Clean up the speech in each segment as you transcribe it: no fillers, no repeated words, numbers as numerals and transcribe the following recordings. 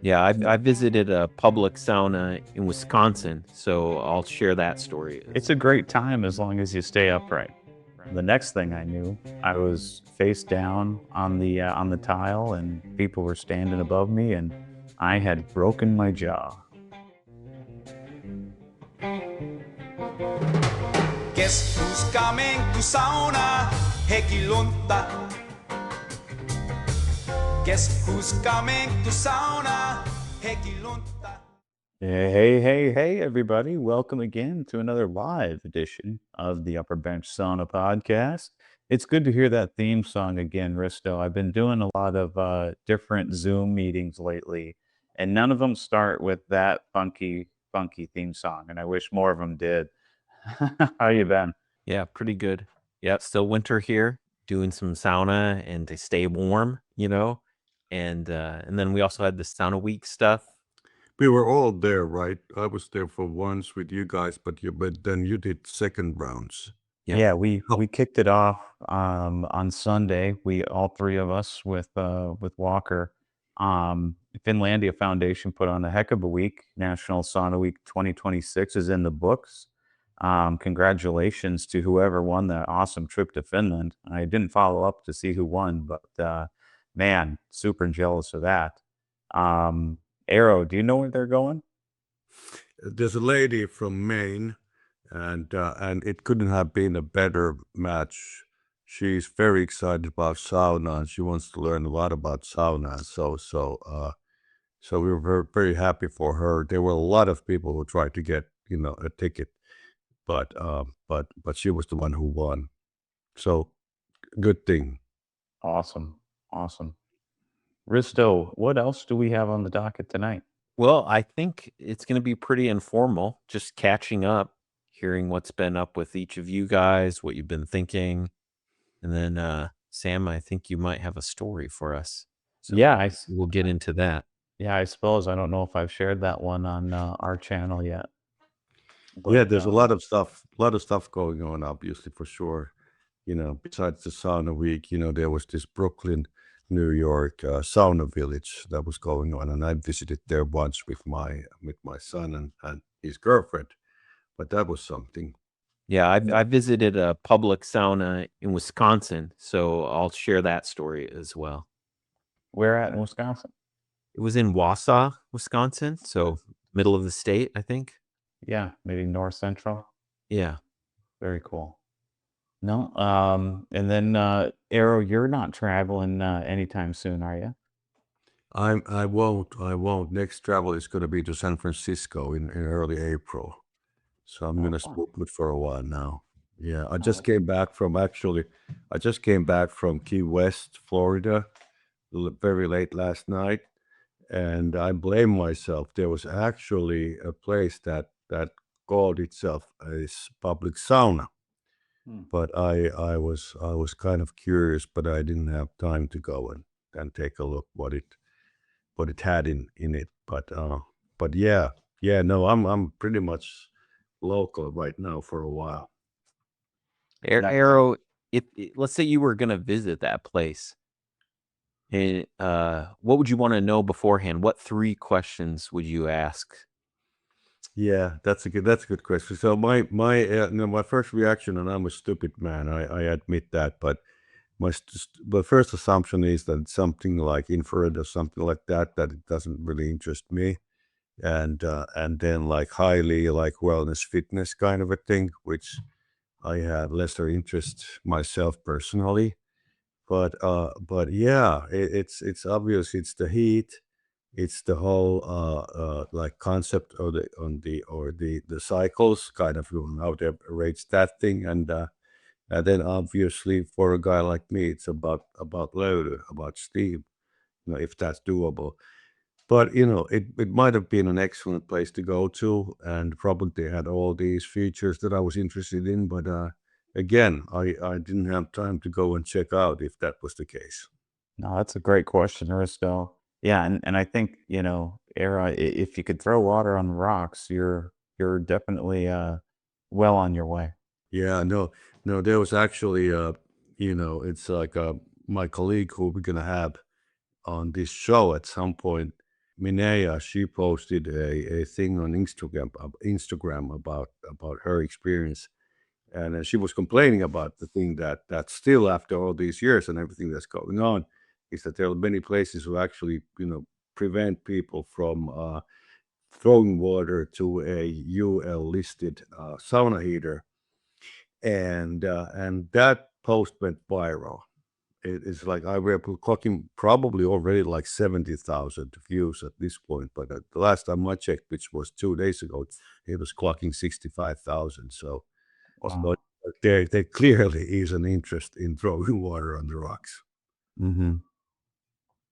Yeah, I visited a public sauna in Wisconsin, so I'll share that story. It's a great time as long as you stay upright. The next thing I knew, I was face down on the tile, and people were standing above me, and I had broken my jaw. Guess who's coming to sauna? Hekilunta. Guess who's coming to sauna? Hekilunta. Hey, everybody. Welcome again to another live edition of the Upper Bench Sauna podcast. It's good to hear that theme song again, Risto. I've been doing a lot of different Zoom meetings lately, and none of them start with that funky theme song, and I wish more of them did. How you been? Yeah, pretty good. Yeah, still winter here, doing some sauna and to stay warm, and then we also had the sauna week stuff. We were all there, right? I was there for once with you guys, but then you did second rounds. Yeah. Yeah, we Oh, we kicked it off on Sunday. We all three of us with Walker. Finlandia Foundation put on a heck of a week. National Sauna Week 2026 is in the books. Congratulations to whoever won that awesome trip to Finland. I didn't follow up to see who won, but man, super jealous of that. Um, Eero, do you know where they're going? there's a lady from Maine, and it couldn't have been a better match. She's very excited about sauna, and she wants to learn a lot about sauna. So we were very happy for her. There were a lot of people who tried to get a ticket, but she was the one who won. So good thing. Awesome, awesome. Risto, what else do we have on the docket tonight? Well, I think it's going to be pretty informal, just catching up, hearing what's been up with each of you guys, what you've been thinking. And then Sam, I think you might have a story for us. So Yeah, we'll get into that. yeah, I suppose I don't know if I've shared that one on our channel yet, Yeah, but there's a lot of stuff going on, obviously, for sure. Besides the sauna week, there was this Brooklyn, New York sauna village that was going on, and I visited there once with my son and his girlfriend. But that was something. Yeah, I visited a public sauna in Wisconsin, so I'll share that story as well. where at in Wisconsin? It was in Wausau, Wisconsin, so middle of the state, I think. Yeah, maybe North Central. Yeah. Very cool. No, and then Arrow, you're not traveling anytime soon, are you? I won't. Next travel is going to be to San Francisco in early April, so I'm Oh, gonna fun. stay put for a while now. Yeah, Oh, I just came back from Key West, Florida, very late last night, and I blame myself. There was actually a place that called itself a public sauna, hmm. but I was kind of curious, but I didn't have time to go and take a look what it had in it. But yeah, no, I'm pretty much local right now for a while. Nice. Arrow, if let's say you were gonna visit that place, and what would you want to know beforehand? What three questions would you ask? Yeah, that's a good question. So my first reaction, and I'm a stupid man, I admit that, but but first assumption is that it's something like infrared or something like that it doesn't really interest me, and then like highly like wellness fitness kind of a thing, which I have lesser interest myself personally. But yeah, it's obvious. It's the heat. It's the whole like concept of the cycles, kind of how they arrange that thing, and then obviously for a guy like me, it's about load, about steam, if that's doable. But it might have been an excellent place to go to, and probably had all these features that I was interested in. But again, I didn't have time to go and check out if that was the case. No, that's a great question, Aristo. Yeah, and I think, Era, if you could throw water on the rocks, you're definitely well on your way. Yeah, no, no, there was actually it's like my colleague who we're gonna have on this show at some point. Minea, she posted a thing on Instagram about her experience, and she was complaining about the thing that still after all these years and everything that's going on, is that there are many places who actually prevent people from throwing water to a UL listed sauna heater, and that post went viral. It's like we're clocking probably already like 70,000 views at this point, but the last time I checked, which was 2 days ago, it was clocking 65,000. So Wow. there clearly is an interest in throwing water on the rocks. Mm-hmm.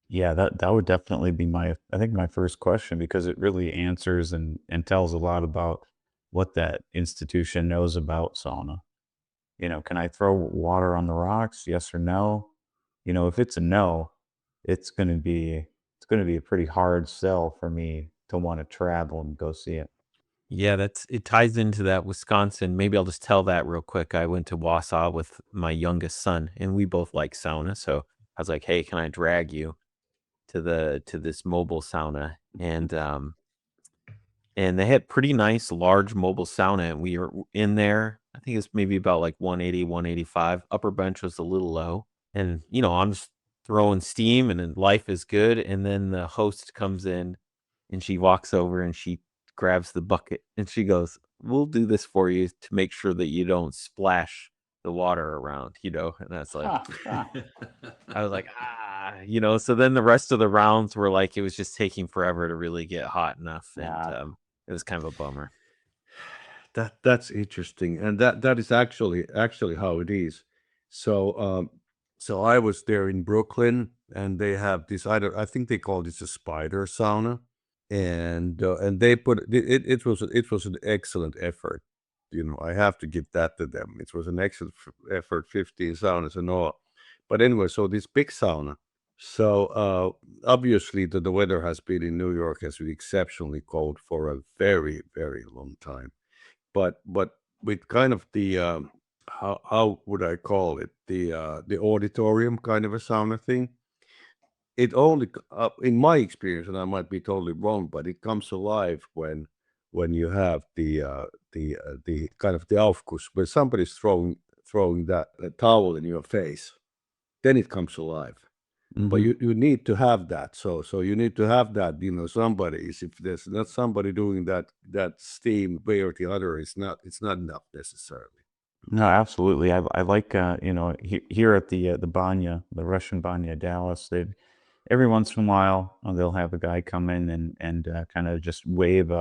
Yeah, that would definitely be I think my first question, because it really answers and tells a lot about what that institution knows about sauna. Can I throw water on the rocks? Yes or no? If it's a no, it's gonna be a pretty hard sell for me to want to travel and go see it. Yeah, it ties into that Wisconsin. Maybe I'll just tell that real quick. I went to Wausau with my youngest son, and we both like sauna. So I was like, "Hey, can I drag you to this mobile sauna?" And they had pretty nice large mobile sauna, and we were in there. I think it's maybe about like 180, 185. Upper bench was a little low, and I'm just throwing steam, and then life is good. And then the host comes in, and she walks over and she grabs the bucket and she goes, "We'll do this for you to make sure that you don't splash the water around," And I was like, so then the rest of the rounds were like, it was just taking forever to really get hot enough. And Yeah. it was kind of a bummer. That's interesting, and that is actually how it is. So so I was there in Brooklyn, and they have this. I think they call this a spider sauna, and they put it was an excellent effort. I have to give that to them. It was an excellent effort. 15 saunas and all, but anyway, so this big sauna. So obviously the weather has been in New York has been exceptionally cold for a very very long time, but with kind of the how would I call it, the auditorium kind of a sauna thing. It only in my experience, and I might be totally wrong, but it comes alive when you have the kind of the aufguss, where somebody's throwing that towel in your face, then it comes alive. But Mhm. you need to have that. So you need to have that. Somebody is, if there's not somebody doing that steam way or the other, it's not enough necessarily. No, absolutely. I like here at the banya, the Russian banya, Dallas. They Every once in a while they'll have a guy come in and kind of just wave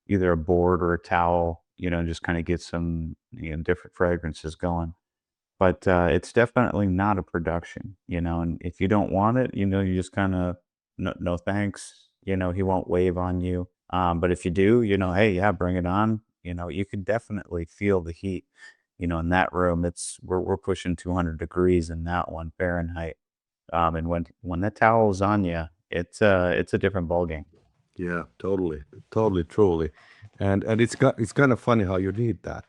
either a board or a towel, and just kind of get some different fragrances going. But it's definitely not a production, and if you don't want it, you just kind of no thanks. He won't wave on you. But if you do, hey, yeah, bring it on. You can definitely feel the heat. In that room, we're pushing 200 degrees in that one Fahrenheit. And when that towel's on you, it's a different ballgame. Yeah, totally, truly, and it's kind of funny how you need that,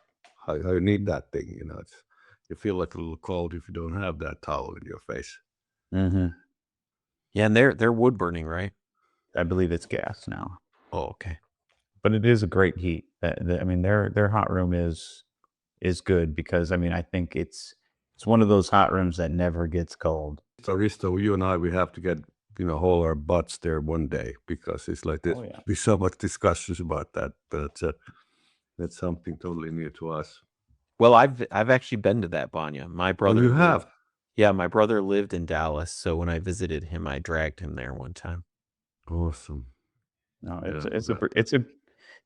how you need that thing. You feel like a little cold if you don't have that towel in your face. Hmm. Yeah, and they're wood burning, right? I believe it's gas now, Oh, okay. but it is a great heat. I mean, their hot room is good because I mean I think it's one of those hot rooms that never gets cold. So Risto, you and I, we have to get haul our butts there one day, because it's like there's Oh yeah. be so much discussions about that, but that's something totally new to us. Well, I've actually been to that banya. My Oh, brother you lived have? Yeah, my brother lived in Dallas, so when I visited him, I dragged him there one time. Awesome. No, Yeah.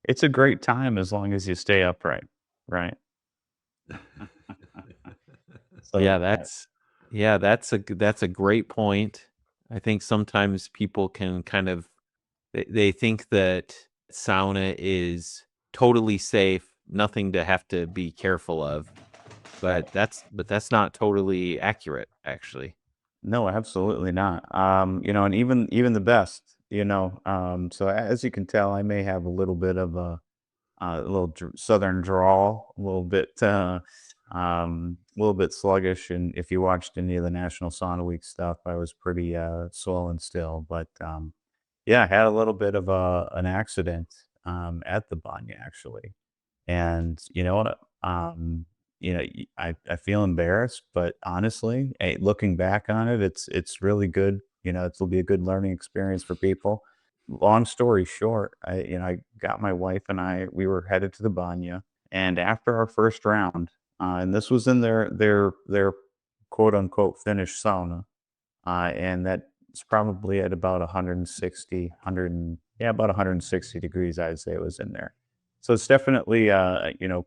it's a great time as long as you stay upright, right? Yeah, So that's a great point. I think sometimes people can kind of they think that sauna is totally safe, nothing to have to be careful of, right. but that's not totally accurate, actually. No, absolutely not. And even the best, so as you can tell, I may have a little bit of a little southern drawl, a little bit sluggish. And if you watched any of the National Sauna Week stuff, I was pretty swollen still. But Yeah, I had a little bit of an accident at the banya actually, and you know what? I feel embarrassed, but honestly, looking back on it, it's really good. It'll be a good learning experience for people. Long story short, I got my wife and we were headed to the banya, and after our first round, and this was in their quote unquote finished sauna, and that's probably at about 160, 100, yeah, about 160 degrees, I'd say it was in there. So it's definitely,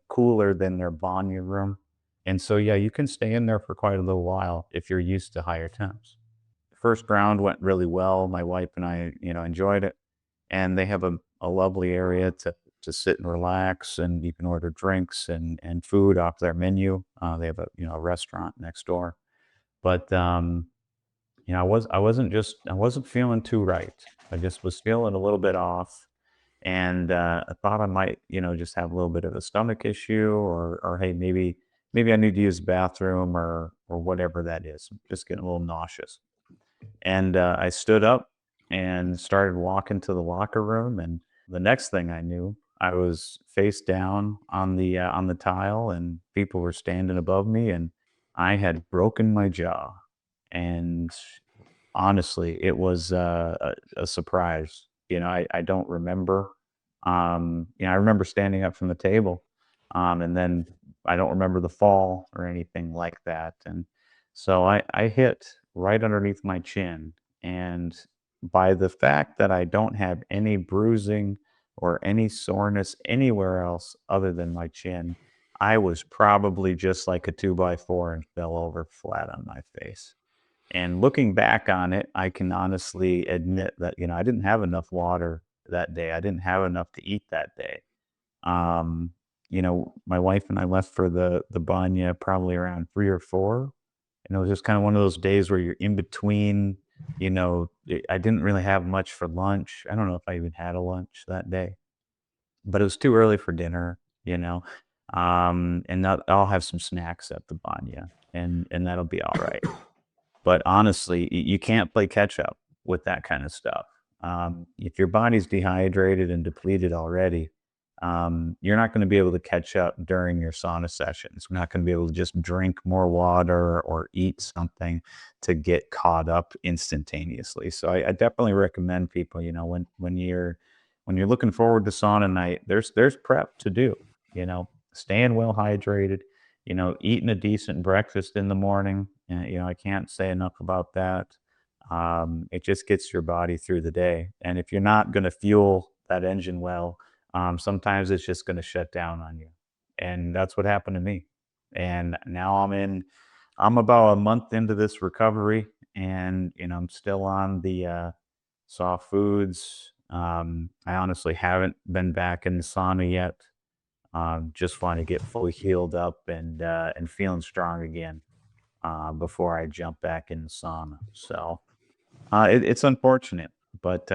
cooler than their banya room. And so, yeah, you can stay in there for quite a little while if you're used to higher temps. First round went really well. My wife and I, enjoyed it. And they have a lovely area to sit and relax, and you can order drinks and food off their menu. They have a restaurant next door. But I wasn't feeling too right. I just was feeling a little bit off, and I thought I might, just have a little bit of a stomach issue, or hey, maybe I need to use the bathroom, or whatever that is. I'm just getting a little nauseous, and I stood up and started walking to the locker room, and the next thing I knew, I was face down on the tile, and people were standing above me, and I had broken my jaw, and honestly, it was a surprise. I don't remember. I remember standing up from the table, and then I don't remember the fall or anything like that. And so I hit right underneath my chin. And by the fact that I don't have any bruising or any soreness anywhere else other than my chin, I was probably just like a 2x4 and fell over flat on my face. And looking back on it, I can honestly admit that, I didn't have enough water that day. I didn't have enough to eat that day. My wife and I left for the banya probably around 3 or 4. And it was just kind of one of those days where you're in between, I didn't really have much for lunch. I don't know if I even had a lunch that day, but it was too early for dinner, you know. And I'll have some snacks at the banya, and that'll be all right. But honestly, you can't play catch up with that kind of stuff. If your body's dehydrated and depleted already, you're not going to be able to catch up during your sauna sessions. We're not going to be able to just drink more water or eat something to get caught up instantaneously. So I definitely recommend people, when you're looking forward to sauna night, there's prep to do. Staying well hydrated, eating a decent breakfast in the morning. I can't say enough about that. It just gets your body through the day. And if you're not going to fuel that engine well, sometimes it's just going to shut down on you. And that's what happened to me. And now I'm about a month into this recovery, and, I'm still on the soft foods. I honestly haven't been back in the sauna yet. Just want to get fully healed up and feeling strong again before I jump back in the sauna. So it's unfortunate, but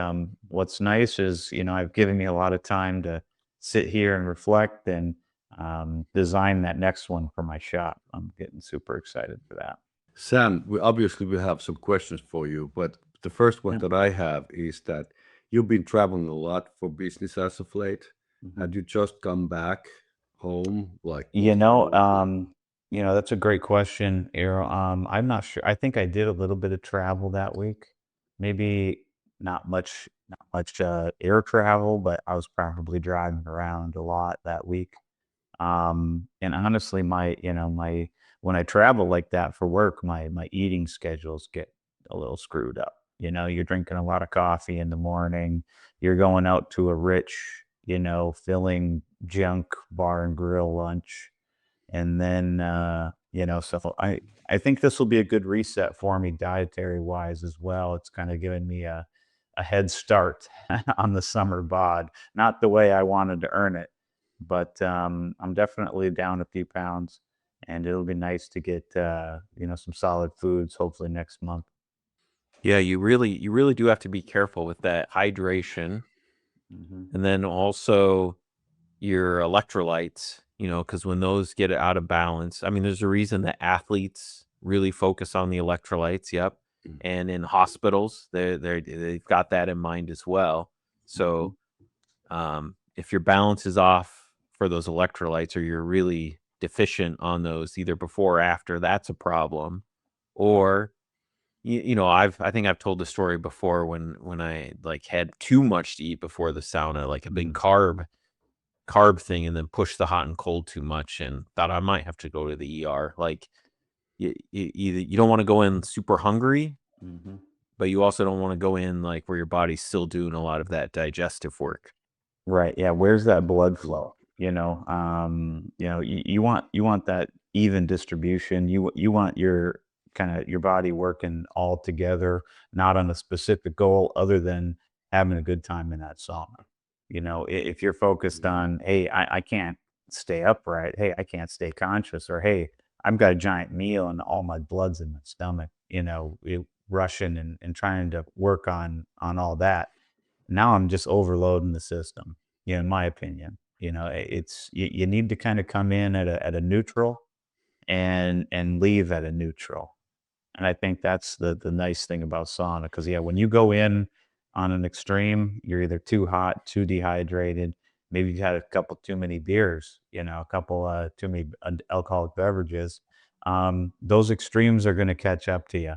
what's nice is I've given me a lot of time to sit here and reflect and design that next one for my shop. I'm getting super excited for that. Sam, we obviously we have some questions for you, but the first one Yeah. that I have is that you've been traveling a lot for business as of late. Mhm. Had you just come back home, like You know, um, that's a great question, Eero. I'm not sure. I think I did a little bit of travel that week. Maybe not much air travel, but I was probably driving around a lot that week. And honestly, my when I travel like that for work, my eating schedules get a little screwed up. You're drinking a lot of coffee in the morning. You're going out to a rich, filling junk bar and grill lunch, and then so I think this will be a good reset for me dietary wise as well. It's kind of given me a head start on the summer bod, not the way I wanted to earn it, but I'm definitely down a few pounds, and it'll be nice to get some solid foods hopefully next month. Yeah, you really do have to be careful with that hydration, Hmm. and then also your electrolytes, because when those get out of balance, I mean, there's a reason that athletes really focus on the electrolytes. Yep. and in hospitals, they've got that in mind as well. So if your balance is off for those electrolytes, or you're really deficient on those either before or after, that's a problem. Or I think I've told the story before when I like had too much to eat before the sauna, like a big carb thing, and then pushed the hot and cold too much and thought I might have to go to the ER. Like you don't want to go in super hungry, but you also don't want to go in like where your body's still doing a lot of that digestive work. Right. Yeah. Where's that blood flow? You want that even distribution. You want your body working all together, not on a specific goal other than having a good time in that sauna. If you're focused on, hey, I can't stay upright. Hey, I can't stay conscious. Or, hey, I've got a giant meal and all my blood's in my stomach, rushing and trying to work on all that. Now I'm just overloading the system, in my opinion. You need to kind of come in at a neutral and leave at a neutral. And I think that's the nice thing about sauna, because when you go in on an extreme, you're either too hot, too dehydrated, maybe you've had a couple too many beers, a couple too many alcoholic beverages. Those extremes are going to catch up to you.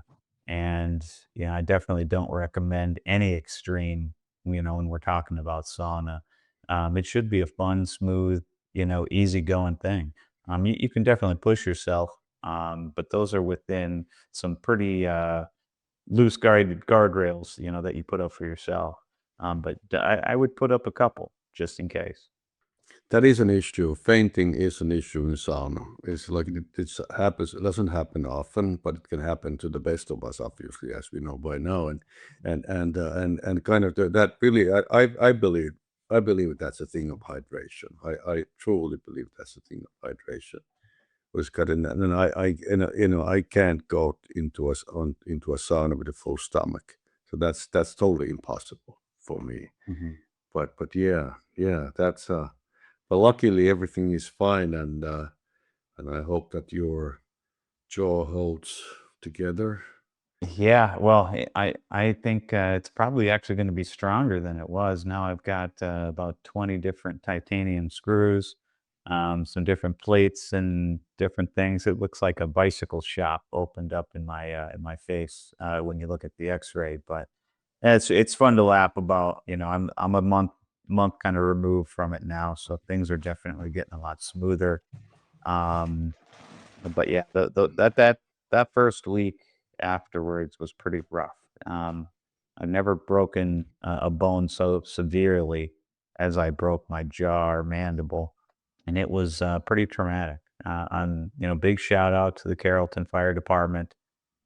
And I definitely don't recommend any extreme, when we're talking about sauna. It should be a fun, smooth, easygoing thing. You can definitely push yourself, but those are within some pretty loose guardrails, that you put up for yourself. But I would put up a couple just in case. That is an issue. Fainting is an issue in sauna. It's like it happens. It doesn't happen often, but it can happen to the best of us, obviously, as we know by now. And kind of that really, I believe that's a thing of hydration. I truly believe that's a thing of hydration. Was cut in, and I can't go into a sauna with a full stomach. So that's totally impossible for me. But yeah, that's but luckily everything is fine, and I hope that your jaw holds together. Yeah, well, I think it's probably actually going to be stronger than it was. Now I've got about 20 different titanium screws, some different plates and different things. It looks like a bicycle shop opened up in my face when you look at the X-ray. But it's fun to laugh about. I'm a month kind of removed from it now, so things are definitely getting a lot smoother. Um, but yeah, that first week afterwards was pretty rough. I've never broken a bone so severely as I broke my jaw or mandible, and it was pretty traumatic. Big shout out to the Carrollton Fire Department.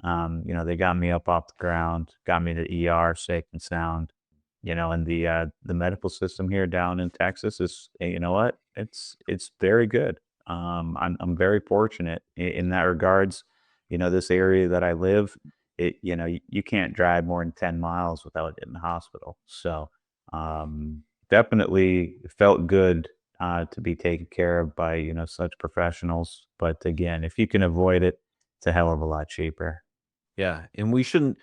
They got me up off the ground, got me to ER safe and sound. And the medical system here down in Texas is, you know what, it's very good. I'm very fortunate in that regards. This area that I live, you can't drive more than 10 miles without hitting the hospital. So definitely felt good to be taken care of by, such professionals. But again, if you can avoid it, it's a hell of a lot cheaper. Yeah, and we shouldn't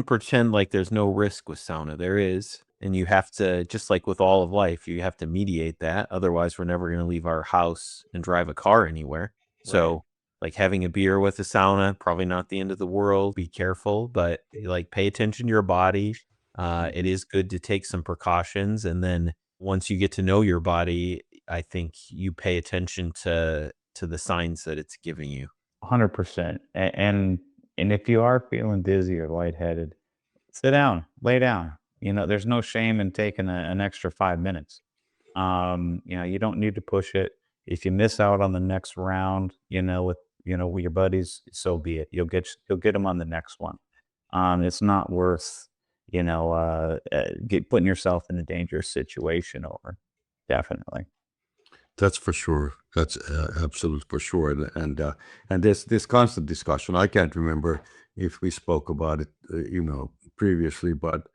pretend like there's no risk with sauna. There is, and you have to, just like with all of life, you have to mediate that. Otherwise, we're never going to leave our house and drive a car anywhere. So, like having a beer with a sauna, probably not the end of the world. Be careful, but like pay attention to your body. It is good to take some precautions, and then once you get to know your body, I think you pay attention to the signs that it's giving you. 100%. And if you are feeling dizzy or lightheaded, sit down, lay down. There's no shame in taking an extra 5 minutes. You don't need to push it. If you miss out on the next round, with your buddies, so be it. You'll get them on the next one. It's not worth, putting yourself in a dangerous situation over. Definitely. That's for sure. That's absolute for sure. And this constant discussion. I can't remember if we spoke about it, previously, but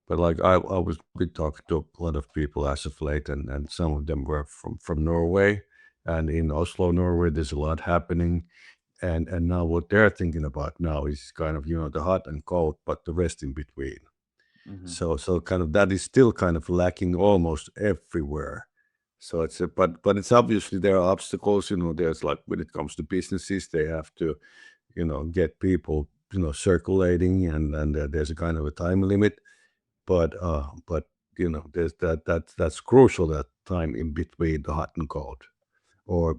like I was been talking to a lot of people as of late, and some of them were from Norway, and in Oslo, Norway, there's a lot happening, and now what they're thinking about now is kind of the hot and cold, but the rest in between. Mhm. So kind of that is still kind of lacking almost everywhere. So it's but it's obviously there are obstacles. There's like when it comes to businesses, they have to get people circulating, and there's a kind of a time limit. But there's that's crucial, that time in between the hot and cold, or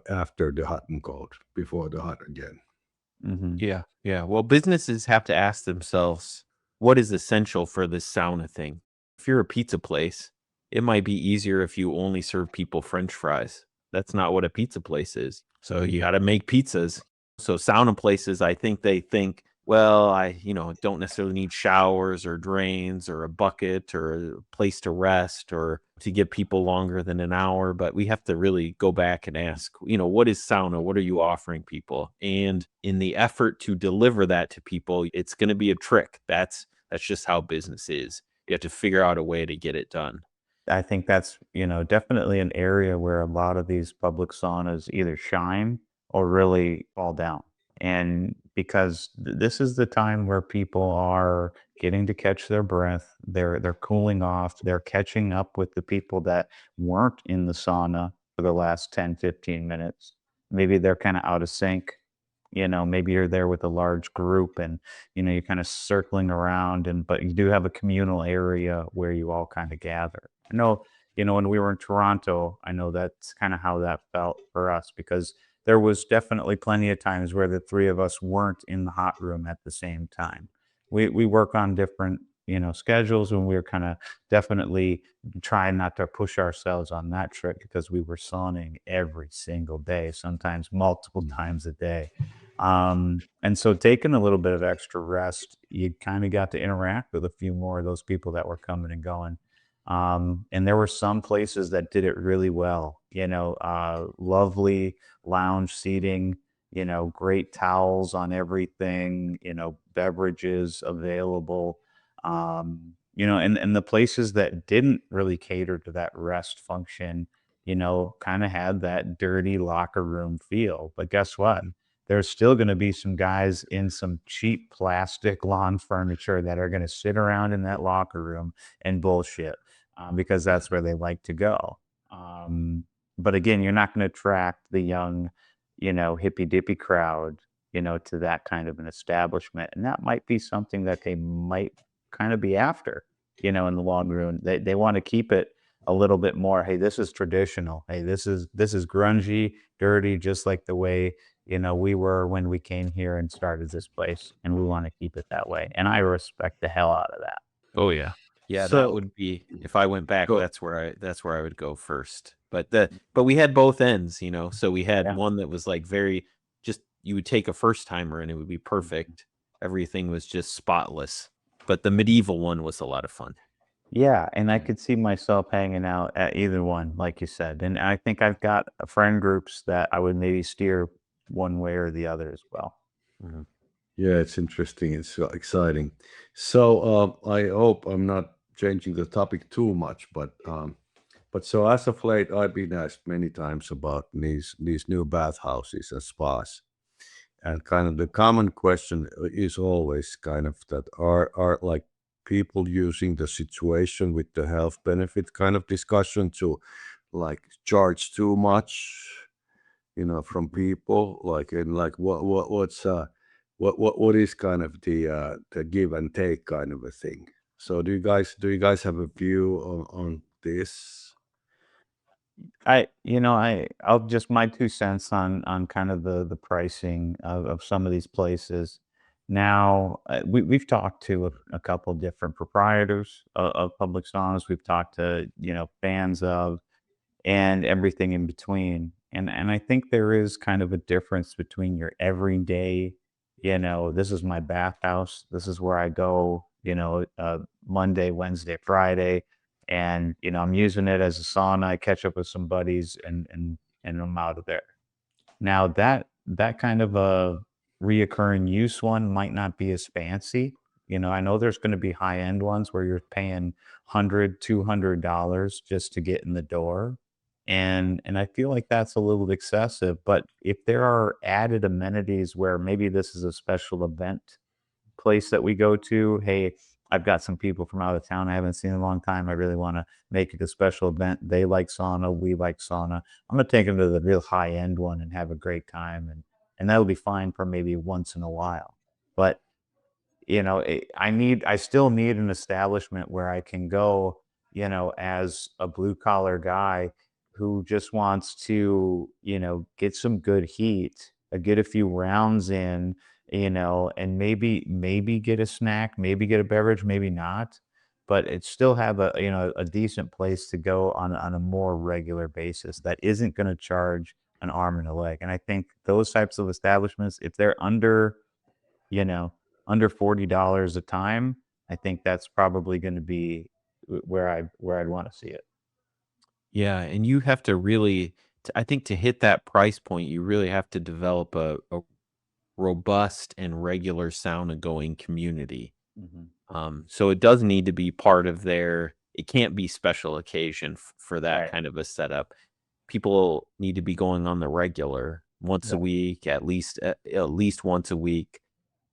after the hot and cold, before the hot again. Mhm. Yeah, yeah. Well, businesses have to ask themselves, what is essential for this sauna thing? If you're a pizza place, it might be easier if you only serve people French fries. That's not what a pizza place is. So you got to make pizzas. So sauna places, I think they think, well, I don't necessarily need showers or drains or a bucket or a place to rest or to give people longer than an hour. But we have to really go back and ask, what is sauna? What are you offering people? And in the effort to deliver that to people, it's going to be a trick. That's just how business is. You have to figure out a way to get it done. I think that's, definitely an area where a lot of these public saunas either shine or really fall down. And because this is the time where people are getting to catch their breath, they're cooling off, they're catching up with the people that weren't in the sauna for the last 10, 15 minutes. Maybe they're kind of out of sync. Maybe you're there with a large group and you're kind of circling around, but you do have a communal area where you all kind of gather. I know, when we were in Toronto, I know that's kind of how that felt for us, because there was definitely plenty of times where the three of us weren't in the hot room at the same time. We work on different, schedules, and we were kind of definitely trying not to push ourselves on that trip, because we were sauning every single day, sometimes multiple times a day. And so taking a little bit of extra rest, you kind of got to interact with a few more of those people that were coming and going. And there were some places that did it really well, lovely lounge seating, great towels on everything, beverages available. And the places that didn't really cater to that rest function, kind of had that dirty locker room feel. But guess what? There's still going to be some guys in some cheap plastic lawn furniture that are going to sit around in that locker room and bullshit, because that's where they like to go. Um, but again, you're not going to attract the young, hippy dippy crowd, to that kind of an establishment. And that might be something that they might kind of be after, in the long run. They want to keep it a little bit more. Hey, this is traditional. Hey, this is grungy, dirty, just like the way we were when we came here and started this place, and we want to keep it that way. And I respect the hell out of that. Oh yeah. Yeah, that So would be if I went back, go. that's where I would go first. But we had both ends. So we had Yeah. one that was like very just you would take a first timer and it would be Mhm. perfect. Everything was just spotless. But the medieval one was a lot of fun. Yeah, and I Yeah. could see myself hanging out at either one, like you said. And I think I've got friend groups that I would maybe steer one way or the other as well. Mhm. Yeah, it's interesting. It's exciting. So I hope I'm not changing the topic too much, but so as of late, I've been asked many times about these new bathhouses and spas, and kind of the common question is always kind of that are like people using the situation with the health benefit kind of discussion to like charge too much, from people, like, and like what is kind of the give and take kind of a thing. So do you guys have a view on this? I'll just my 2 cents on kind of the pricing of some of these places. Now, we've talked to a couple different proprietors of public saunas. We've talked to, fans of, and everything in between. And I think there is kind of a difference between your everyday, this is my bathhouse, this is where I go, Monday, Wednesday, Friday, and I'm using it as a sauna. I catch up with some buddies, and I'm out of there. Now that kind of a reoccurring use one might not be as fancy. I know there's going to be high end ones where you're paying $100, $200 just to get in the door. And I feel like that's a little excessive. But if there are added amenities where maybe this is a special event place that we go to, hey, I've got some people from out of town I haven't seen in a long time. I really want to make it a special event. They like sauna, we like sauna. I'm gonna take them to the real high end one and have a great time, and that'll be fine for maybe once in a while. But I still need an establishment where I can go, as a blue collar guy who just wants to, get some good heat, get a few rounds in, and maybe get a snack, maybe get a beverage, maybe not, but it still have a decent place to go on a more regular basis that isn't going to charge an arm and a leg. And I think those types of establishments, if they're you know, under $40 a time, I think that's probably gonna be where I'd wanna see it. Yeah, and you have to really I think to hit that price point, you really have to develop a robust and regular sauna going community. Mhm. So it does need to be part of their it can't be special occasion for that Right. kind of a setup. People need to be going on the regular once a Right. week, at least once a week.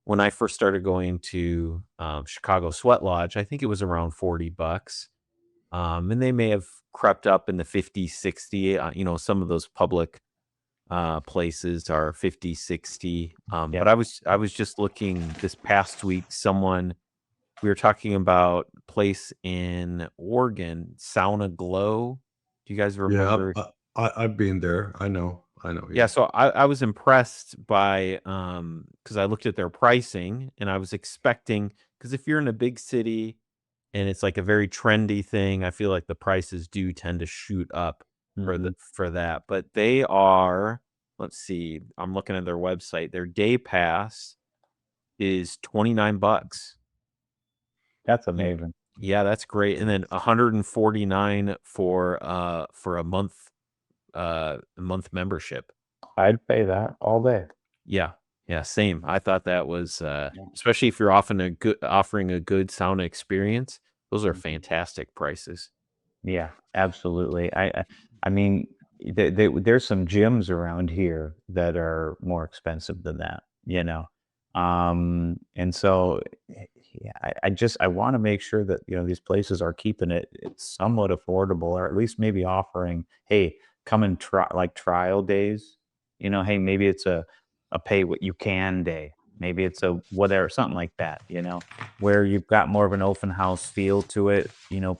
When I first started going to Chicago Sweat Lodge, I think it was around $40. And they may have crept up in the 50, 60. Some of those public places are 50, 60. But Yep. I was just looking this past week, we were talking about a place in Oregon, Sauna Glow. Do you guys Yeah, remember? I've been there. I know. Yeah, Yeah, so I was impressed by because I looked at their pricing and I was expecting because if you're in a big city and it's like a very trendy thing, I feel like the prices do tend to shoot up Mhm. for that. But they are, let's see, I'm looking at their website. Their day pass is $29. That's Mm. amazing. Yeah, that's great. And then 149 for a month membership. I'd pay that all day. Yeah. Yeah, same. I thought that was, Yeah. especially if you're offering a good sauna experience, those are Mhm. fantastic prices. Yeah, absolutely. I mean, there's some gyms around here that are more expensive than that, and so yeah, I want to make sure that these places are keeping it somewhat affordable, or at least maybe offering, hey, come and try like trial days. Hey, maybe it's a pay what you can day. Maybe it's a whatever, something like that. Where you've got more of an open house feel to it.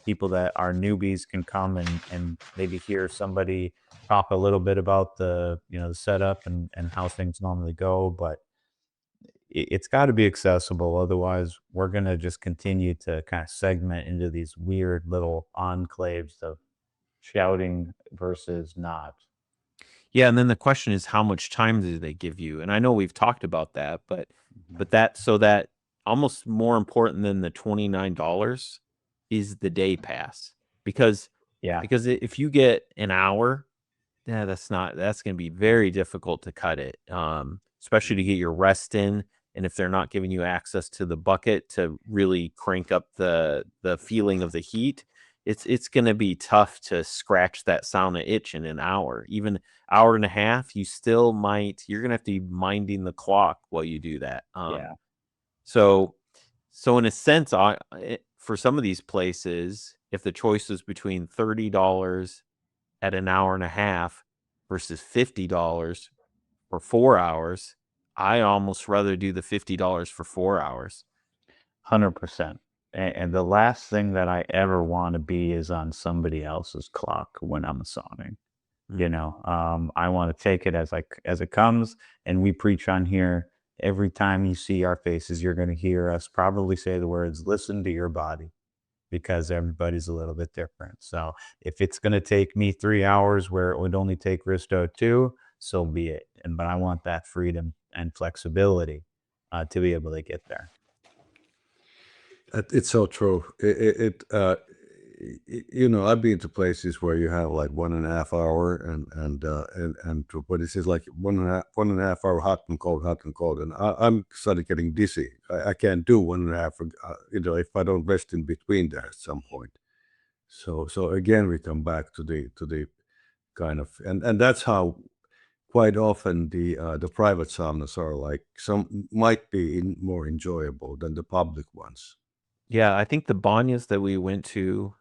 People that are newbies can come and maybe hear somebody talk a little bit about the setup and how things normally go. But it's got to be accessible. Otherwise, we're going to just continue to kind of segment into these weird little enclaves of shouting versus not. Yeah, and then the question is how much time do they give you? And I know we've talked about that, but Mhm. but that almost more important than the $29 is the day pass. Because Yeah. if you get an hour, yeah, that's gonna be very difficult to cut it, especially to get your rest in, and if they're not giving you access to the bucket to really crank up the feeling of the heat, it's gonna be tough to scratch that sauna itch in an hour. Even hour and a half, you're gonna have to be minding the clock while you do that, Yeah. so in a sense, for some of these places, if the choice is between $30 at an hour and a half versus $50 for 4 hours, I almost rather do the $50 for 4 hours. 100%. And the last thing that I ever want to be is on somebody else's clock when I'm sauning. Mm. I want to take it as it comes, and we preach on here. Every time you see our faces, you're going to hear us probably say the words, "Listen to your body," because everybody's a little bit different. So if it's going to take me 3 hours where it would only take Risto two, so be it. But I want that freedom and flexibility to be able to get there. it's so true. I've been to places where you have like 1.5 hour and what it is like 1.5 hour hot and cold, and I'm started getting dizzy. I can't do 1.5, if I don't rest in between there at some point. So again, we come back to the kind of, and that's how quite often the private saunas are like some might be more enjoyable than the public ones. Yeah, I think the banyas that we went to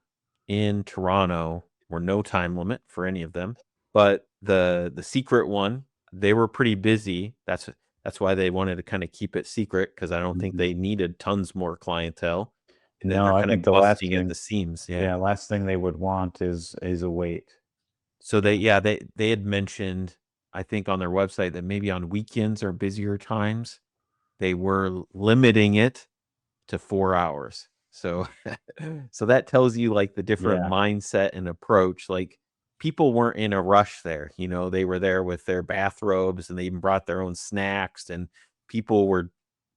in Toronto were no time limit for any of them, but the secret one, they were pretty busy. That's why they wanted to kind of keep it secret because I don't think Mhm. they needed tons more clientele. And then No, they're I kind think of the last busting at thing, the seams. Yeah. yeah, last thing they would want is a wait. So they had mentioned, I think on their website that maybe on weekends or busier times, they were limiting it to 4 hours. So so that tells you, like, the different Yeah. mindset and approach, like, people weren't in a rush there, you know, they were there with their bathrobes, and they even brought their own snacks, and people were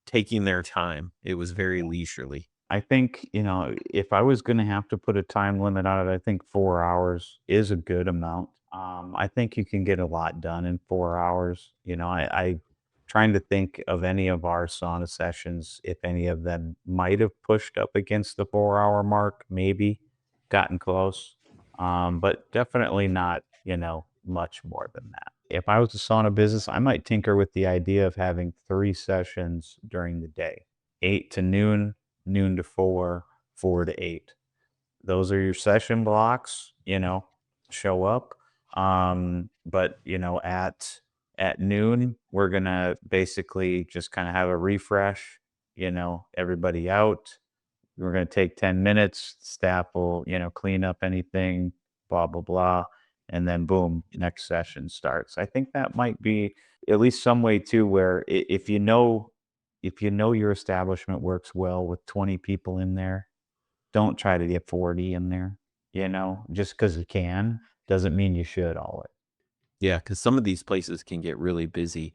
taking their time. It was very leisurely. I think, if I was gonna have to put a time limit on it, I think 4 hours is a good amount. I think you can get a lot done in 4 hours. I trying to think of any of our sauna sessions, if any of them might have pushed up against the 4-hour mark, maybe gotten close, but definitely not, much more than that. If I was a sauna business, I might tinker with the idea of having 3 sessions during the day, 8 to noon, noon to 4, 4 to 8. Those are your session blocks, show up. But at noon, we're gonna basically just kind of have a refresh, everybody out. We're gonna take 10 minutes, staff will, clean up anything, blah, blah, blah. And then boom, next session starts. I think that might be at least some way too, where if you know your establishment works well with 20 people in there, don't try to get 40 in there, just because you can doesn't mean you should always. Yeah, because some of these places can get really busy.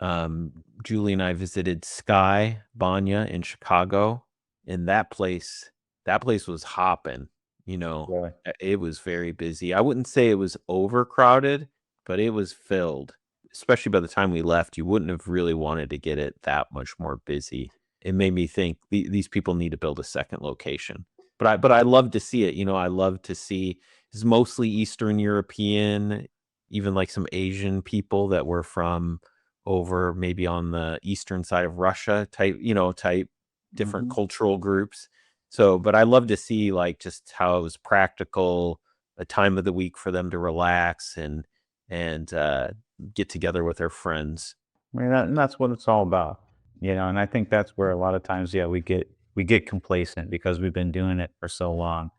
Julie and I visited Sky Banya in Chicago, and that place was hopping, you know, Really. it was very busy. I wouldn't say it was overcrowded, but it was filled. Especially by the time we left, you wouldn't have really wanted to get it that much more busy. It made me think these people need to build a second location. But I love to see it. I love to see it's mostly Eastern European, even like some Asian people that were from over maybe on the eastern side of Russia type different Mhm. cultural groups. So, but I love to see like just how it was practical, a time of the week for them to relax and get together with their friends. I mean, and that's what it's all about, and I think that's where a lot of times, yeah, we get complacent because we've been doing it for so long.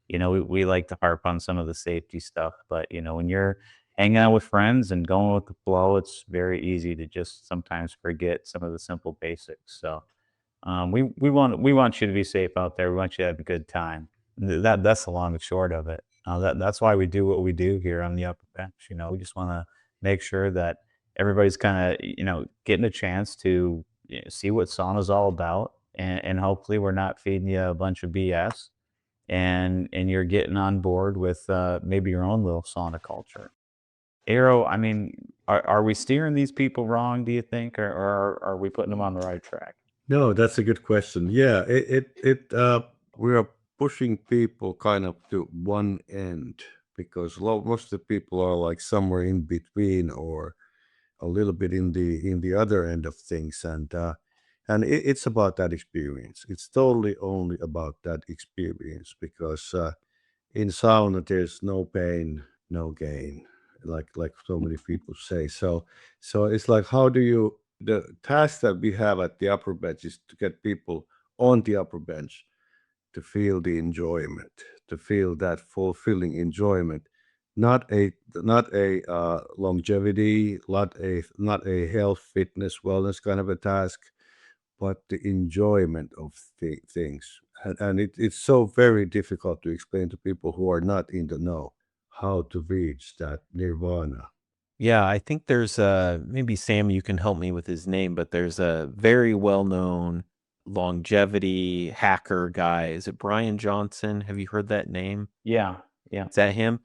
We like to harp on some of the safety stuff, but when you're hanging out with friends and going with the flow, it's very easy to just sometimes forget some of the simple basics. So we want you to be safe out there. We want you to have a good time. That's the long and short of it. That's why we do what we do here on the upper bench. We just want to make sure that everybody's kind of getting a chance to see what sauna's all about, and hopefully we're not feeding you a bunch of BS, and you're getting on board with maybe your own little sauna culture. Eero, I mean, are we steering these people wrong? Do you think, or are we putting them on the right track? No, that's a good question. Yeah, we are pushing people kind of to one end because most of the people are like somewhere in between or a little bit in the other end of things, and it's about that experience. It's totally only about that experience because in sauna there's no pain, no gain, like so many people say. So it's like how do you the task that we have at the upper bench is to get people on the upper bench to feel the enjoyment, to feel that fulfilling enjoyment, not a longevity, not a health, fitness, wellness kind of a task, but the enjoyment of things. And it's so very difficult to explain to people who are not in the know how to reach that nirvana. Yeah, I think there's maybe Sam, you can help me with his name, but there's a very well-known longevity hacker guy. Is it Brian Johnson? Have you heard that name? Yeah, yeah. Is that him?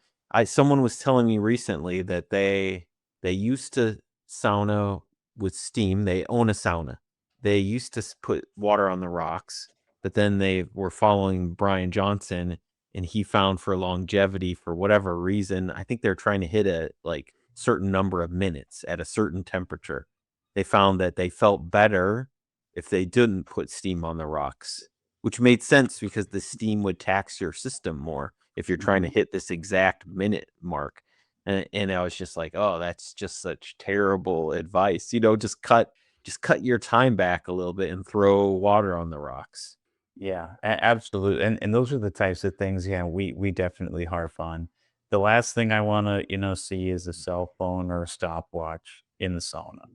Someone was telling me recently that they used to sauna with steam. They own a sauna. They used to put water on the rocks, but then they were following Brian Johnson and he found for longevity, for whatever reason, I think they're trying to hit a like certain number of minutes at a certain temperature. They found that they felt better if they didn't put steam on the rocks, which made sense because the steam would tax your system more if you're trying to hit this exact minute mark. And I was just like, oh, that's just such terrible advice. Just cut your time back a little bit and throw water on the rocks. Yeah, absolutely. And those are the types of things, yeah, we definitely harp on. The last thing I want to, see is a cell phone or a stopwatch in the sauna.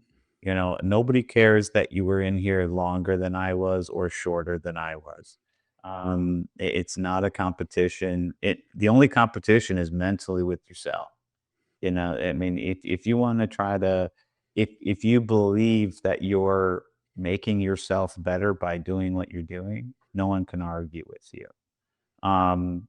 Nobody cares that you were in here longer than I was or shorter than I was. It's not a competition. The only competition is mentally with yourself. I mean, if you want to try to, if you believe that you're making yourself better by doing what you're doing, no one can argue with you.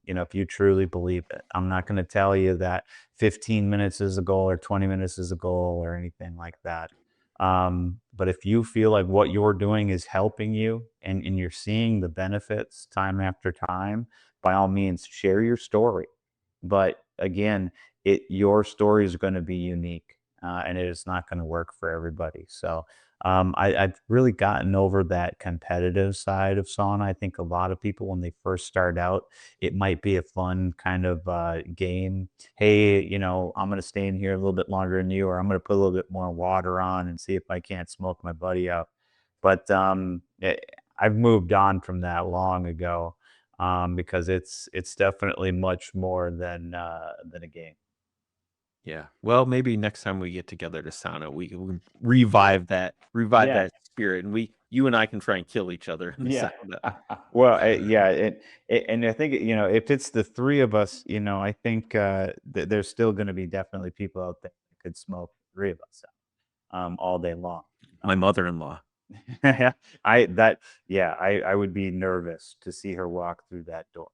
If you truly believe it. I'm not going to tell you that 15 minutes is a goal or 20 minutes is a goal or anything like that. But if you feel like what you're doing is helping you and you're seeing the benefits time after time, by all means, share your story. But again, your story is going to be unique, and it is not going to work for everybody. So I've really gotten over that competitive side of sauna. I think a lot of people, when they first start out, it might be a fun kind of game. Hey, I'm going to stay in here a little bit longer than you, or I'm going to put a little bit more water on and see if I can't smoke my buddy out. But I've moved on from that long ago, because it's definitely much more than a game. Yeah. Well, maybe next time we get together to sauna, we can revive Yeah, that spirit, and you and I can try and kill each other in the yeah. sauna. Well, yeah, and I think if it's the three of us, I think there's still going to be definitely people out there that could smoke the three of us all day long. My mother-in-law. Yeah, I that yeah, I would be nervous to see her walk through that door.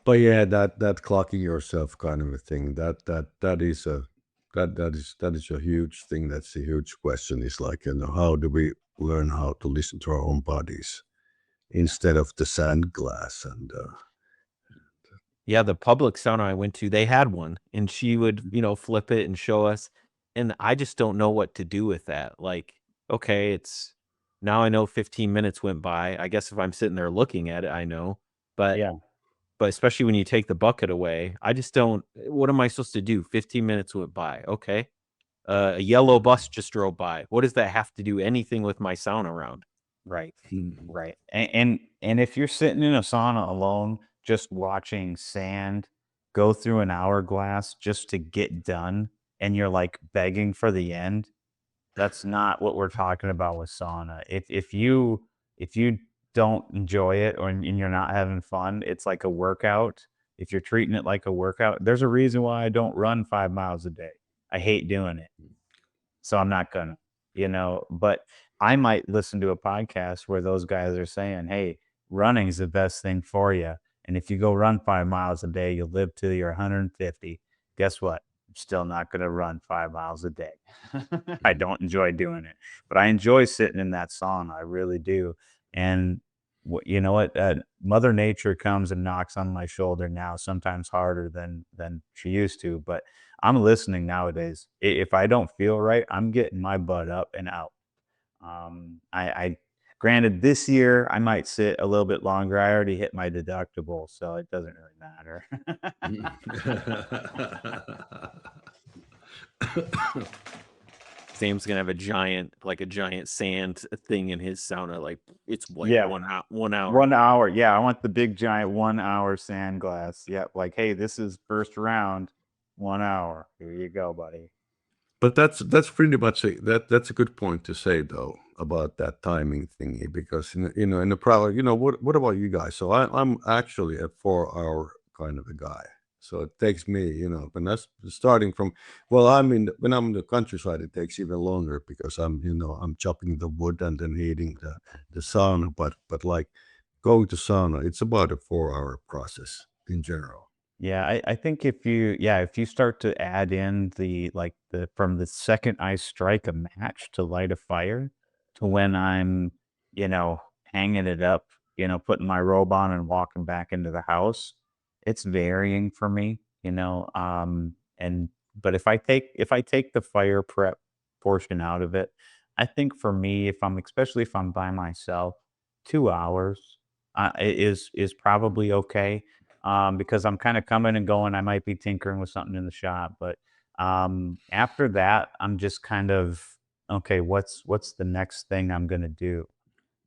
But yeah, that clocking yourself kind of a thing, that is a that is a huge thing. That's a huge question. Is like, how do we learn how to listen to our own bodies instead of the sand glass? And Yeah, the public sauna I went to, they had one, and she would, flip it and show us, and I just don't know what to do with that. Like, okay, it's now I know 15 minutes went by. I guess if I'm sitting there looking at it, I know, but Yeah, especially when you take the bucket away, I just don't what am I supposed to do? 15 minutes went by. Okay. A yellow bus just drove by. What does that have to do anything with my sauna round? right. hmm. Right. And if you're sitting in a sauna alone, just watching sand go through an hourglass just to get done, and you're like begging for the end, that's not what we're talking about with sauna. If you don't enjoy it, and you're not having fun, it's like a workout. If you're treating it like a workout, there's a reason why I don't run 5 miles a day. I hate doing it. So I'm not gonna, but I might listen to a podcast where those guys are saying, "Hey, running is the best thing for you. And if you go run 5 miles a day, you'll live till you're 150." Guess what? I'm still not going to run 5 miles a day. I don't enjoy doing it, but I enjoy sitting in that sauna. I really do. And you know what? Mother Nature comes and knocks on my shoulder now, sometimes harder than she used to, but I'm listening nowadays. If I don't feel right, I'm getting my butt up and out. I granted this year I might sit a little bit longer. I already hit my deductible, so it doesn't really matter. Sam's gonna have a giant sand thing in his sauna. Like it's like Yeah, 1 hour. 1 hour. Yeah, I want the big giant 1 hour sand glass. Yeah, like, hey, this is first round, 1 hour. Here you go, buddy. But that's pretty much that's a good point to say though about that timing thingy, because in the proper, what about you guys? So I'm actually a 4 hour kind of a guy. So it takes me, when that's starting from, well, when I'm in the countryside, it takes even longer because I'm chopping the wood and then heating the sauna. But like going to sauna, it's about a 4 hour process in general. Yeah, I think if you start to add in from the second I strike a match to light a fire to when I'm, hanging it up, putting my robe on and walking back into the house, it's varying for me, you know. And but if I take the fire prep portion out of it, I think for me, if I'm especially if I'm by myself, 2 hours is probably okay. Because I'm kind of coming and going. I might be tinkering with something in the shop, but after that, I'm just kind of okay. What's the next thing I'm gonna do?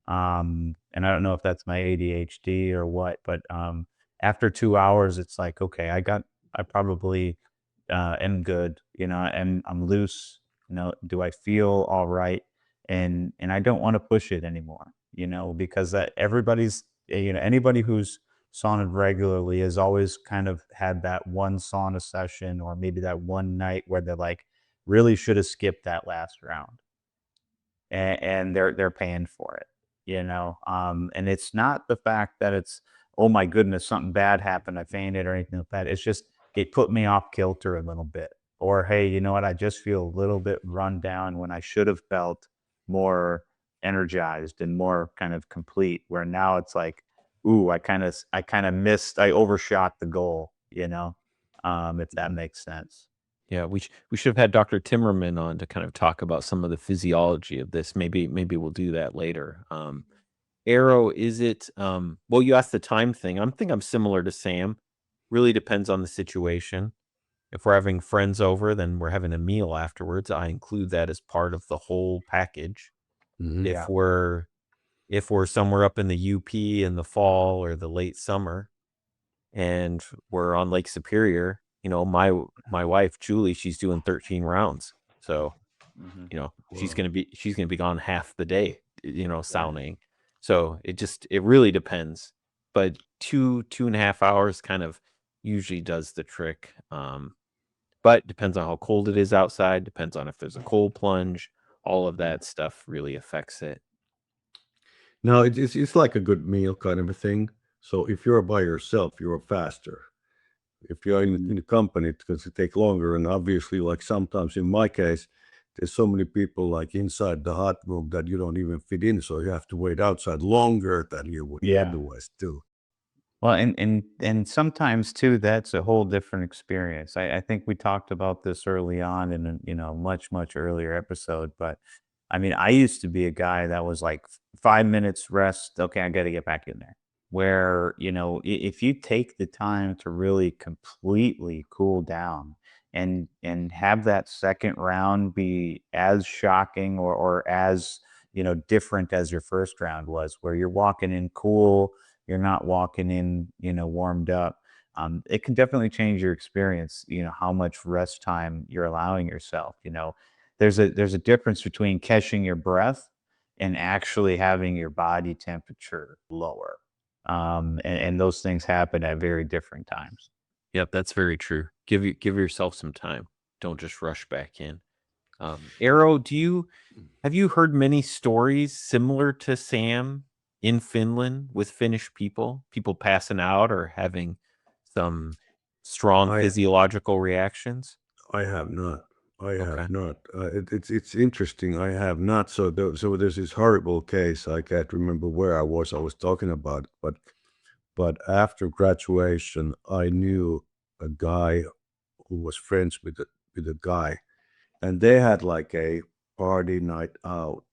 And I don't know if that's my ADHD or what, but after 2 hours, it's like, okay, I probably am good, you know, and I'm loose. You know, do I feel all right? And I don't want to push it anymore, you know, because you know, anybody who's saunaed regularly has always kind of had that one sauna session or maybe that one night where they're like, really should have skipped that last round, and they're paying for it, you know. And it's not the fact that it's, oh my goodness, something bad happened, I fainted or anything like that. It's just it put me off kilter a little bit. Or hey, you know what, I just feel a little bit run down when I should have felt more energized and more kind of complete, where now it's like, ooh, I kind of missed, I overshot the goal, you know. If that makes sense. Yeah, we should have had Dr. Timmerman on to kind of talk about some of the physiology of this. Maybe we'll do that later. Arrow, is it well, you asked the time thing. I'm similar to Sam. Really depends on the situation. If we're having friends over, then we're having a meal afterwards. I include that as part of the whole package. Mhm. Yeah. If we're somewhere up in the UP in the fall or the late summer and we're on Lake Superior, my wife Julie, she's doing 13 rounds. So, Hmm. she's Wow. gonna be gone half the day, Right. sauning. So it really depends. But 2.5 hours kind of usually does the trick. But depends on how cold it is outside, depends on if there's a cold plunge, all of that stuff really affects it. No, it's like a good meal kind of a thing. So if you're by yourself, you're faster. If you're in a company, it's going to take longer. And obviously, like sometimes in my case, there's so many people like inside the hot room that you don't even fit in. So you have to wait outside longer than you would Yeah. otherwise do. Well, and sometimes too, that's a whole different experience. I think we talked about this early on in a, you know, much earlier episode, but I mean, I used to be a guy that was like 5 minutes rest. Okay, I got to get back in there. Where, you know, if you take the time to really completely cool down and have that second round be as shocking or as, you know, different as your first round was, where you're walking in cool, you're not walking in, you know, warmed up. It can definitely change your experience, you know, how much rest time you're allowing yourself. You know, there's a difference between catching your breath and actually having your body temperature lower. And those things happen at very different times. Yep, that's very true. Give yourself some time. Don't just rush back in. Arrow, have you heard many stories similar to Sam in Finland with Finnish people? People passing out or having some strong I physiological reactions? I have not. I Okay. have not. It's interesting. I have not. So there's this horrible case. I can't remember where I was. I was talking about, but after graduation, I knew a guy who was friends with a guy, and they had like a party night out,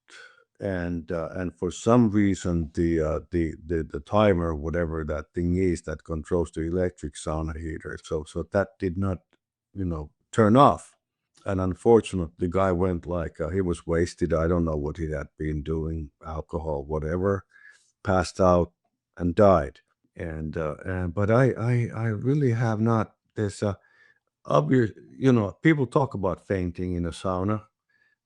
and for some reason the timer, whatever that thing is that controls the electric sauna heater, so that did not, turn off. And unfortunately, the guy went like he was wasted. I don't know what he had been doing, alcohol, whatever, passed out and died. And but I really have not. There's a obvious, people talk about fainting in a sauna,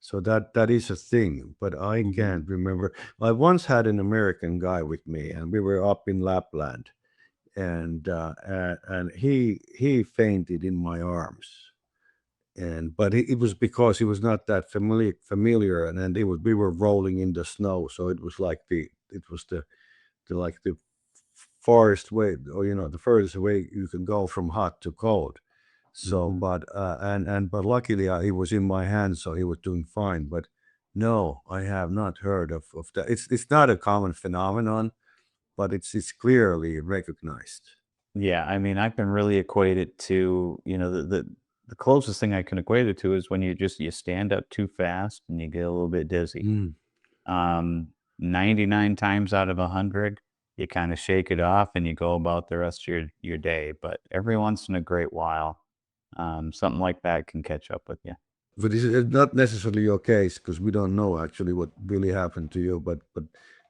so that is a thing, but I Mhm. can't remember. I once had an American guy with me, and we were up in Lapland, and he fainted in my arms, and but it was because he was not that familiar, and then we were rolling in the snow, so it was like the farthest way, or the furthest way you can go from hot to cold. So, Mhm. but luckily, he was in my hands, so he was doing fine. But no, I have not heard of that. It's not a common phenomenon, but it's clearly recognized. Yeah, I mean, I can really equate it to, the closest thing I can equate it to is when you stand up too fast and you get a little bit dizzy. Mm. 99 times out of 100, you kind of shake it off and you go about the rest of your day. But every once in a great while, something like that can catch up with you. But it's not necessarily your case because we don't know actually what really happened to you. But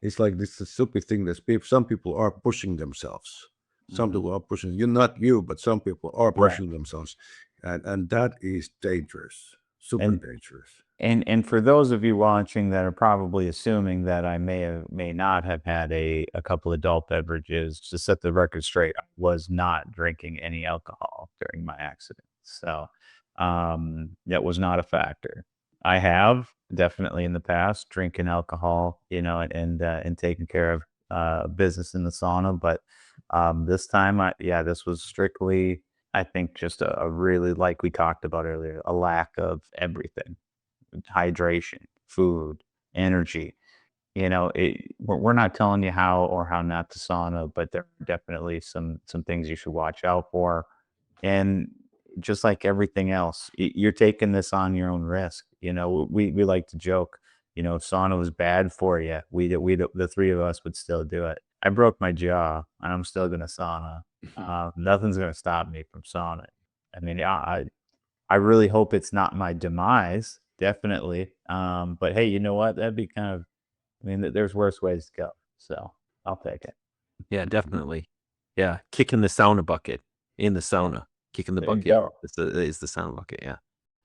it's like this is stupid thing that people, some people are pushing themselves. Some Mhm. people are pushing you, not you, but some people are Right. pushing themselves, and that is dangerous, super And dangerous. And for those of you watching that are probably assuming that I may not have had a couple adult beverages, to set the record straight, I was not drinking any alcohol during my accident. So, that was not a factor. I have definitely in the past drinking alcohol, and taking care of business in the sauna, but this time, this was strictly, I think, just a really, like we talked about earlier, a lack of everything: hydration, food, energy. We're not telling you how or how not to sauna, but there are definitely some things you should watch out for. And just like everything else, you're taking this on your own risk. We like to joke, if sauna was bad for you, the three of us would still do it. I broke my jaw, and I'm still gonna sauna. Nothing's gonna stop me from sauna. I mean, I really hope it's not my demise, definitely. But hey, you know what? That'd be kind of, I mean, there's worse ways to go. So I'll take it. Yeah, definitely. Yeah, kicking the sauna bucket in the sauna. Kicking the There you bucket go. is the sauna bucket, yeah.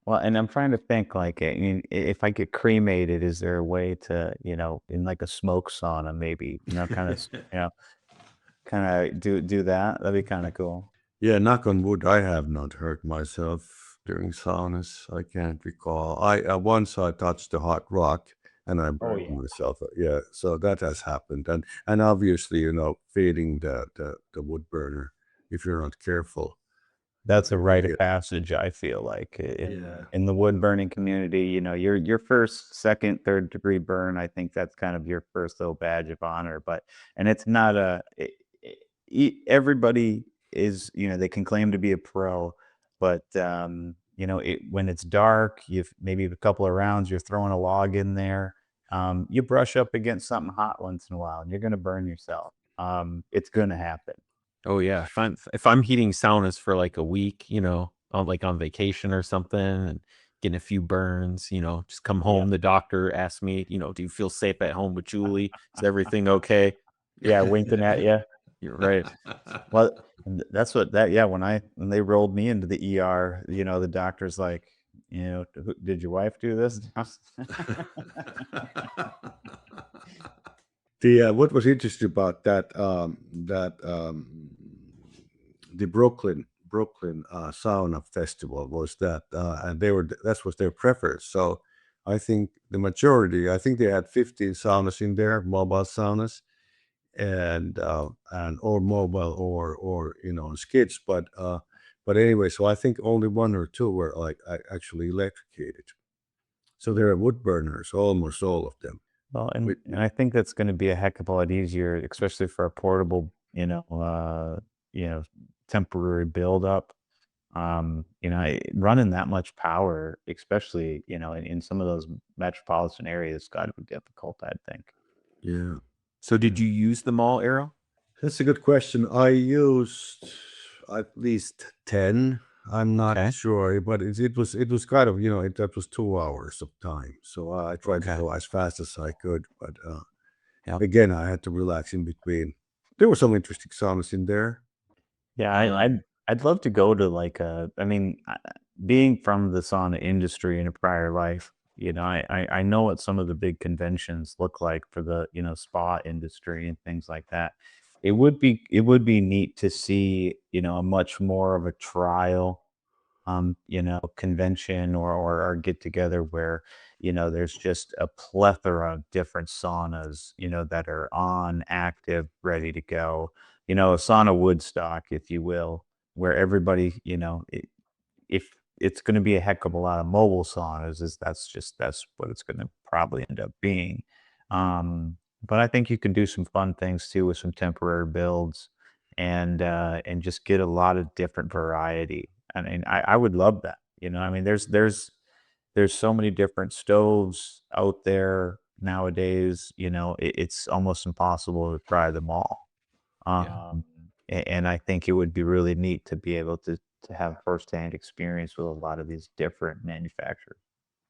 Well, and I'm trying to think, like, I mean, if I get cremated, is there a way to, in like a smoke sauna, maybe, kind of do that? That'd be kind of cool. Yeah, knock on wood, I have not hurt myself during saunas. I can't recall. I once I touched a hot rock and I Oh burned yeah. myself. Yeah, so that has happened, and obviously, feeding the wood burner if you're not careful. That's a rite Yeah, of passage, I feel like, yeah, in the wood burning community. Your first, second, third degree burn, I think that's kind of your first little badge of honor. But and it's not everybody is, they can claim to be a pro, but when it's dark, you've maybe a couple of rounds, you're throwing a log in there. You brush up against something hot once in a while, and you're gonna burn yourself. It's gonna happen. Oh, yeah, if I'm heating saunas for, like, a week, on vacation or something and getting a few burns, just come Yeah. home, the doctor asks me, "Do you feel safe at home with Julie? Is everything okay?" Yeah, winking at you. You're right. Well, and that's what that yeah, when they rolled me into the ER, the doctor's like, "Did your wife do this?" The what was interesting about the Brooklyn sauna festival was that, and that was their preference. So I think the majority, I think they had 15 saunas in there, mobile saunas, and or mobile or skids, but anyway, so I think only one or two were like actually electrocuted. So there are wood burners, almost all of them. Well, and With, and I think that's gonna be a heck of a lot easier, especially for a portable, temporary buildup. Running that much power, especially, in some of those metropolitan areas, gotta be difficult, I think. yeah. So Yeah. did you use them all, Eero? That's a good question. I used at least 10. I'm not Okay, sure, but it was kind of, that was 2 hours of time. So I tried to okay. go as fast as I could, but Yep. again, I had to relax in between. There were some interesting songs in there. Yeah, Uh, I'd love to go to like I mean, being from the sauna industry in a prior life, I know what some of the big conventions look like for the, spa industry and things like that. It would be neat to see, a much more of a trial, convention or get together where, there's just a plethora of different saunas, that are on, active, ready to go. A sauna Woodstock, if you will, where everybody, if it's going to be a heck of a lot of mobile saunas, that's what it's going to probably end up being. But I think you can do some fun things too with some temporary builds, and just get a lot of different variety. I mean, I would love that. I mean, there's so many different stoves out there nowadays. It's almost impossible to try them all. Yeah. And I think it would be really neat to be able to have firsthand experience with a lot of these different manufacturers.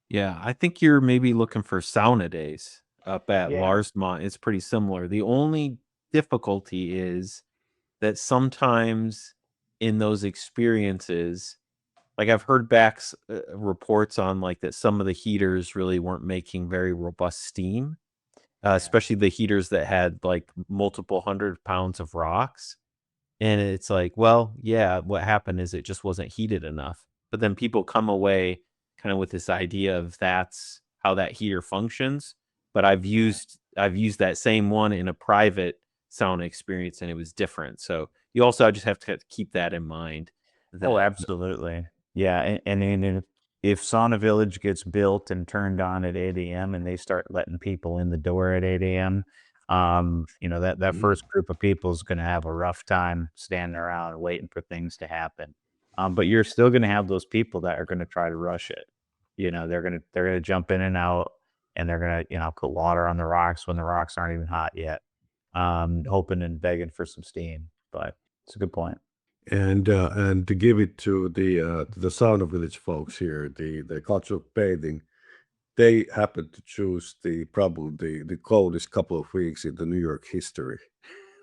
Yeah, I think you're maybe looking for sauna days up at Yeah. Larsmont. It's pretty similar. The only difficulty is that sometimes in those experiences, like I've heard reports on like that some of the heaters really weren't making very robust steam, Yeah. especially the heaters that had like multiple 100 pounds of rocks. And it's like, well, yeah, what happened is it just wasn't heated enough. But then people come away kind of with this idea of that's how that heater functions. But I've used that same one in a private sauna experience and it was different. So you also just have to keep that in mind Oh, that absolutely. Yeah, and if Sauna Village gets built and turned on at 8 a.m. and they start letting people in the door at 8 a.m., that Mhm. first group of people is going to have a rough time standing around waiting for things to happen. But you're still going to have those people that are going to try to rush it. They're gonna jump in and out, and they're gonna put water on the rocks when the rocks aren't even hot yet, hoping and begging for some steam. But it's a good point. And to give it to the Sauna Village folks here, the culture of bathing, they happen to choose the coldest couple of weeks in the New York history.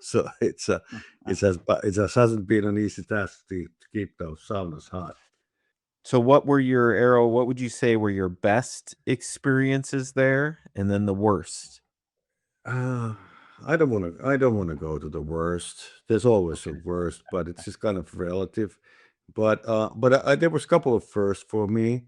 So it just hasn't been an easy task to keep those saunas hot. so what would you say were your best experiences there and then the worst? Uh, I don't want to go to the worst. There's always a Okay. worst, but it's just kind of relative. But there was a couple of firsts for me.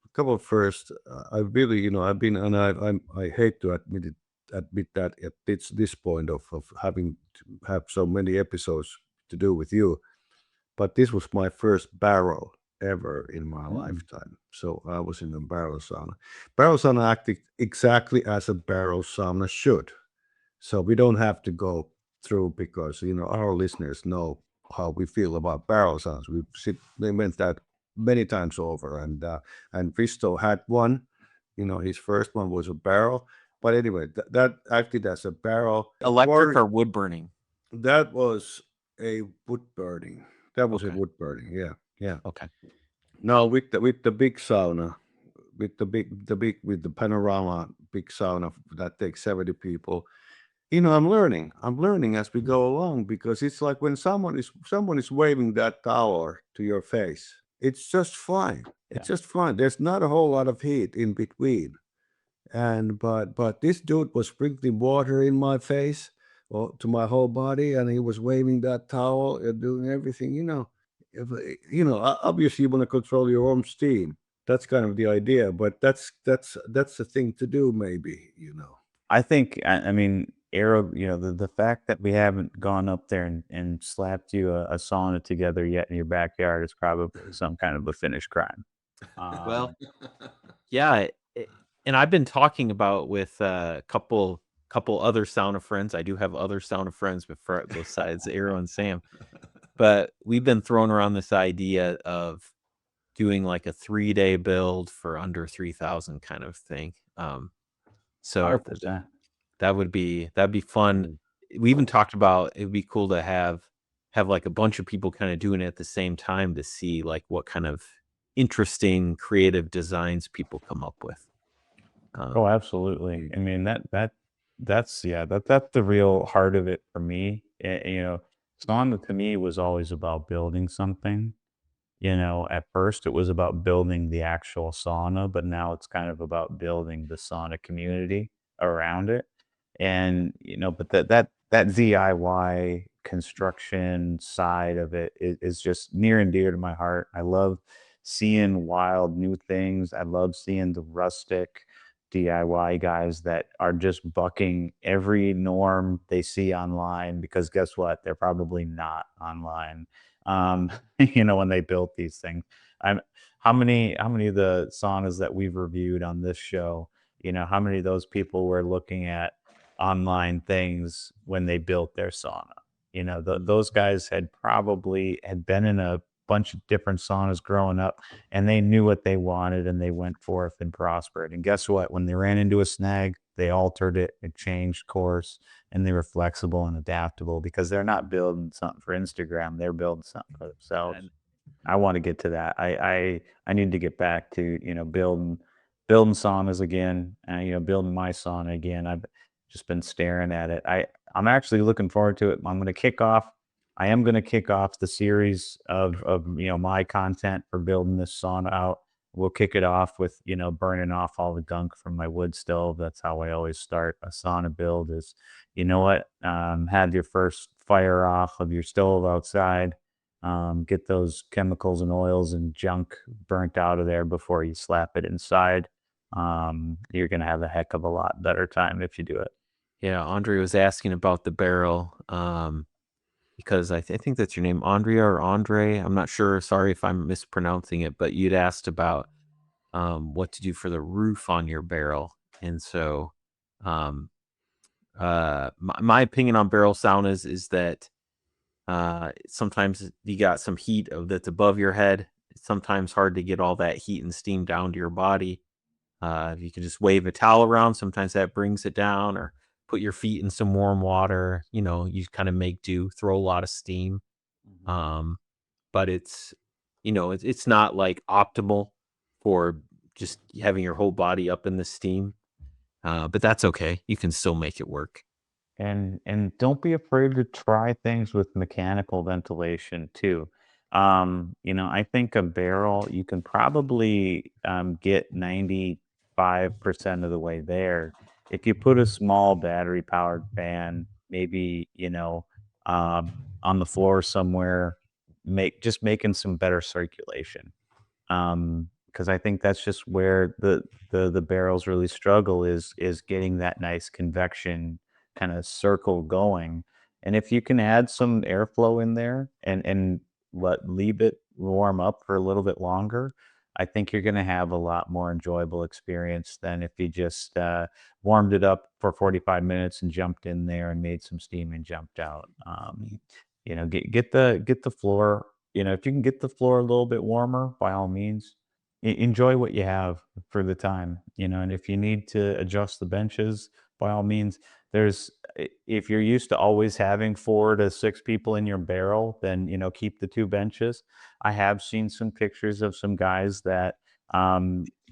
A couple of firsts. I really, I've been, and I hate to admit that at this point of having to have so many episodes to do with you, but this was my first barrel ever in my Mm. lifetime. So I was in a barrel sauna. Barrel sauna acted exactly as a barrel sauna should. So we don't have to go through because our listeners know how we feel about barrel saunas. We went that many times over, and Risto had one. His first one was a barrel, but anyway, that acted as a barrel. Electric For or wood burning? that was a wood burning. That was a Okay. wood burning. Yeah, yeah. Okay. No, with the big sauna, with the panorama big sauna that takes 70 people. I'm learning as we go along because it's like when someone is waving that towel to your face, it's just fine. Yeah. It's just fine. There's not a whole lot of heat in between. But this dude was sprinkling water in my face or to my whole body, and he was waving that towel and doing everything. Obviously you want to control your own steam. That's kind of the idea, but that's the thing to do, maybe. I think, I mean, Eero, the fact that we haven't gone up there and slapped you a sauna together yet in your backyard is probably some kind of a finished crime. Well, Um, yeah, and I've been talking about with a couple other sauna friends. I do have other sauna friends besides Eero and Sam, but we've been throwing around this idea of doing like a 3-day build for under 3,000 kind of thing. So 100%. that'd be fun. Mm. We even talked about it'd be cool to have like a bunch of people kind of doing it at the same time to see like what kind of interesting creative designs people come up with. Oh, Um, absolutely. Mm. I mean, that's yeah, that's the real heart of it for me. Sauna to me was always about building something. At first it was about building the actual sauna, but now it's kind of about building the sauna community around it. And, but that DIY construction side of it is just near and dear to my heart. I love seeing wild new things. I love seeing the rustic DIY guys that are just bucking every norm they see online because guess what? They're probably not online. Um, when they built these things. I'm how many of the saunas that we've reviewed on this show, how many of those people were looking at online things when they built their sauna? Those guys had been in a bunch of different saunas growing up, and they knew what they wanted, and they went forth and prospered. And guess what? When they ran into a snag, they altered it, it changed course, and they were flexible and adaptable because they're not building something for Instagram. They're building something for themselves. And I want to get to that. I need to get back to building saunas again. Building my sauna again. I've just been staring at it. I'm actually looking forward to it. I am going to kick off the series of my content for building this sauna out. We'll kick it off with burning off all the gunk from my wood stove. That's how I always start a sauna build. Is have your first fire off of your stove outside. Get those chemicals and oils and junk burnt out of there before you slap it inside. You're going to have a heck of a lot better time if you do it. yeah, Andre was asking about the barrel, because I think that's your name, Andrea or Andre. I'm not sure. Sorry if I'm mispronouncing it, but you'd asked about what to do for the roof on your barrel. And so um, my opinion on barrel saunas is that sometimes you got some heat that's above your head. It's sometimes hard to get all that heat and steam down to your body. If you can just wave a towel around, sometimes that brings it down, or put your feet in some warm water. You kind of make do, throw a lot of steam. Um, but it's not like optimal for just having your whole body up in the steam. But that's okay. You can still make it work. And don't be afraid to try things with mechanical ventilation too. I think a barrel you can probably get 95% of the way there if you put a small battery powered fan, maybe on the floor somewhere, making some better circulation. Because I think that's just where the barrels really struggle is getting that nice convection kind of circle going. And if you can add some airflow in there and leave it warm up for a little bit longer, I think you're going to have a lot more enjoyable experience than if you just warmed it up for 45 minutes and jumped in there and made some steam and jumped out. Get the floor. If you can get the floor a little bit warmer, by all means, enjoy what you have for the time. And if you need to adjust the benches, by all means, if you're used to always having 4 to 6 people in your barrel, then keep the 2 benches. I have seen some pictures of some guys that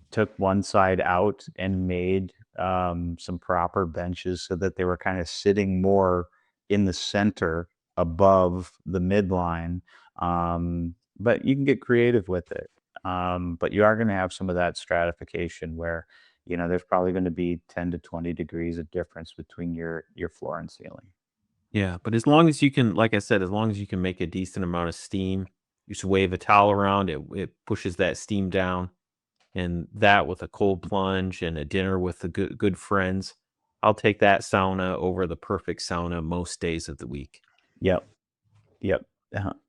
took one side out and made some proper benches so that they were kind of sitting more in the center above the midline. But you can get creative with it. But you are going to have some of that stratification where there's probably going to be 10 to 20 degrees of difference between your floor and ceiling. Yeah, but as long as you can, like I said, as long as you can make a decent amount of steam, you just wave a towel around, it pushes that steam down. And that with a cold plunge and a dinner with the good friends, I'll take that sauna over the perfect sauna most days of the week. Yep. Yep.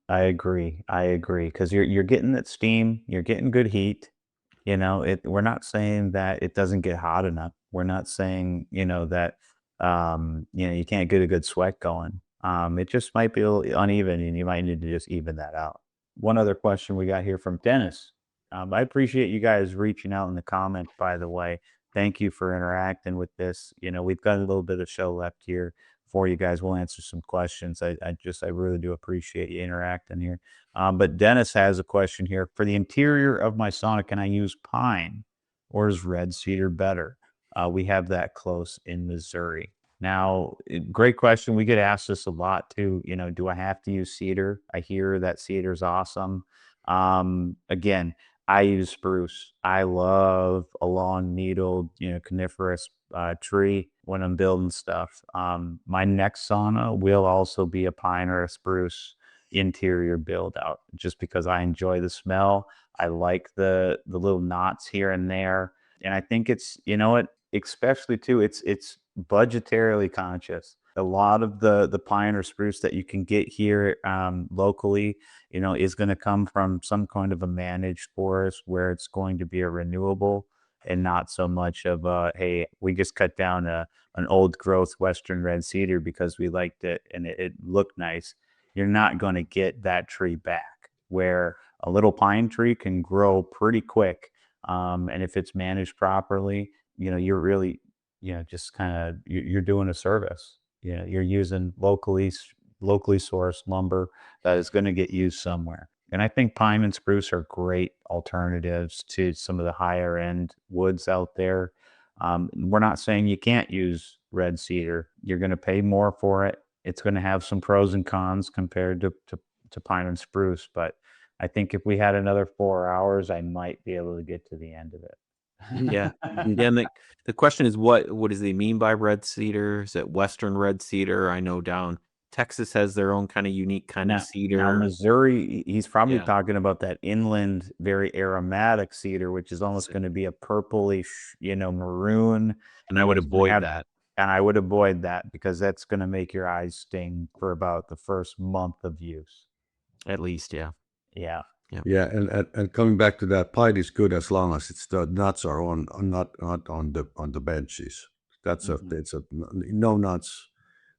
I agree. I agree. Because you're getting that steam, you're getting good heat. We're not saying that it doesn't get hot enough. We're not saying, that you can't get a good sweat going. It just might be a little uneven and you might need to just even that out. One other question we got here from Dennis. I appreciate you guys reaching out in the comments, by the way. Thank you for interacting with this. We've got a little bit of show left here for you guys. We'll answer some questions. I really do appreciate you interacting here. But Dennis has a question here. For the interior of my sauna, can I use pine or is red cedar better? We have that close in Missouri. Now, great question. We get asked this a lot too. Do I have to use cedar? I hear that cedar's awesome. Again, I use spruce. I love a long needled, coniferous tree when I'm building stuff. My next sauna will also be a pine or a spruce interior build out just because I enjoy the smell. I like the little knots here and there. And I think it's, especially too, it's budgetarily conscious. A lot of the pine or spruce that you can get here locally, is going to come from some kind of a managed forest where it's going to be a renewable. and not so much of hey, we just cut down an old growth Western red cedar because we liked it and it looked nice. You're not going to get that tree back. Where a little pine tree can grow pretty quick, and if it's managed properly, you're really, just kind of you're doing a service. You're using locally sourced lumber that is going to get used somewhere. And I think pine and spruce are great alternatives to some of the higher end woods out there. We're not saying you can't use red cedar. You're going to pay more for it. It's going to have some pros and cons compared to pine and spruce. But I think if we had another 4 hours, I might be able to get to the end of Yeah. it. Yeah, and the question is what does they mean by red cedar? Is it Western red cedar? I know down Texas has their own kind of unique kind of Now, cedar. Missouri, he's probably Yeah. talking about that inland, very aromatic cedar, which is almost going to be a purplish, maroon, And I and would it's going to avoid have. that And I would avoid that because that's going to make your eyes sting for about the first month of use. at least, yeah. Yeah. Yeah, and coming back to that, pine is good as long as it's the nuts are not on the benches. That's Mhm. it's no nuts,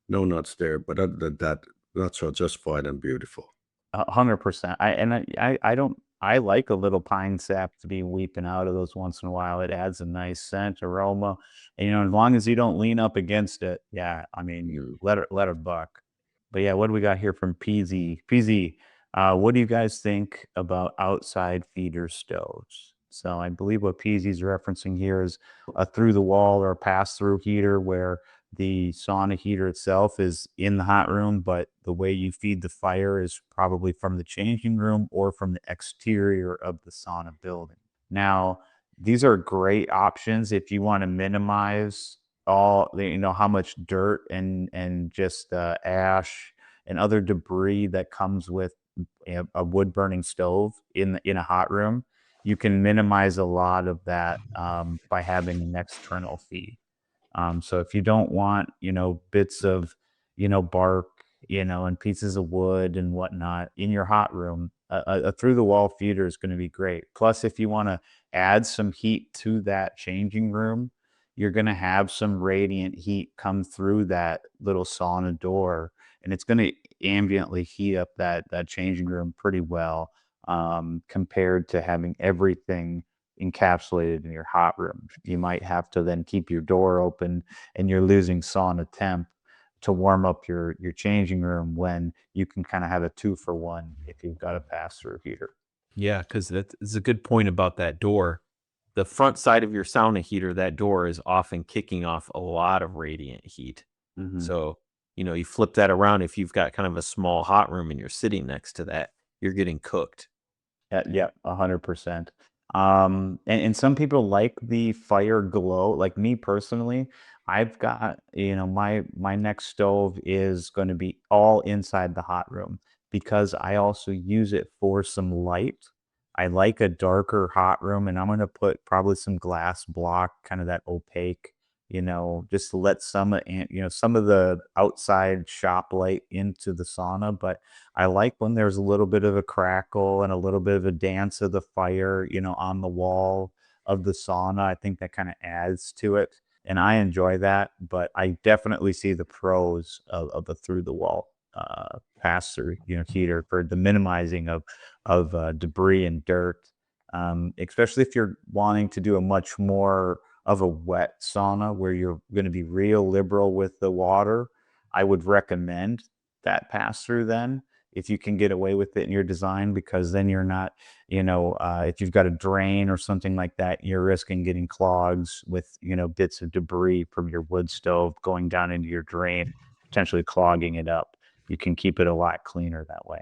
no nuts there. But other than that, nuts are just fine and beautiful. 100%. I don't. I like a little pine sap to be weeping out of those once in a while. It adds a nice scent aroma, and as long as you don't lean up against it, yeah. I mean, Mm. let her buck. But yeah, what do we got here from PZ? PZ, what do you guys think about outside feeder stoves? So I believe what PZ is referencing here is a through the wall or a pass through heater where the sauna heater itself is in the hot room, but the way you feed the fire is probably from the changing room or from the exterior of the sauna building. Now, these are great options if you want to minimize how much dirt and just ash and other debris that comes with a wood burning stove in a hot room. You can minimize a lot of that by having an external feed. So if you don't want, bits of, bark, and pieces of wood and whatnot in your hot room, a through the wall feeder is going to be great. Plus, if you want to add some heat to that changing room, you're going to have some radiant heat come through that little sauna door, and it's going to ambiently heat up that changing room pretty well, compared to having everything encapsulated in your hot room. You might have to then keep your door open and you're losing sauna temp to warm up your changing room when you can kind of have a 2-for-1 if you've got a pass-through heater. Yeah, because that's a good point about that door. The front side of your sauna heater, that door is often kicking off a lot of radiant heat. Mhm. So, you flip that around. If you've got kind of a small hot room and you're sitting next to that, you're getting cooked. Yeah, 100%. And some people like the fire glow. Like me personally, I've got, my next stove is going to be all inside the hot room because I also use it for some light. I like a darker hot room, and I'm going to put probably some glass block, kind of that opaque, just to let some of the outside shop light into the sauna. But I like when there's a little bit of a crackle and a little bit of a dance of the fire, on the wall of the sauna. I think that kind of adds to it. And I enjoy that, but I definitely see the pros of the through the wall pass through, heater for the minimizing of debris and dirt. Especially if you're wanting to do a much more of a wet sauna where you're going to be real liberal with the water. I would recommend that pass through then if you can get away with it in your design, because then you're not, if you've got a drain or something like that, you're risking getting clogs with, bits of debris from your wood stove going down into your drain, potentially clogging it up. You can keep it a lot cleaner that way.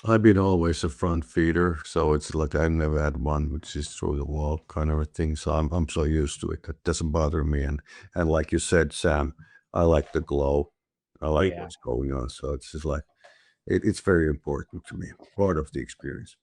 I've been always a front feeder, so it's like I never had one which is through the wall kind of a thing. So I'm so used to it that doesn't bother me. And like you said, Sam, I like the glow. I like Yeah. what's going on. So it's just like it's very important to me, part of the experience.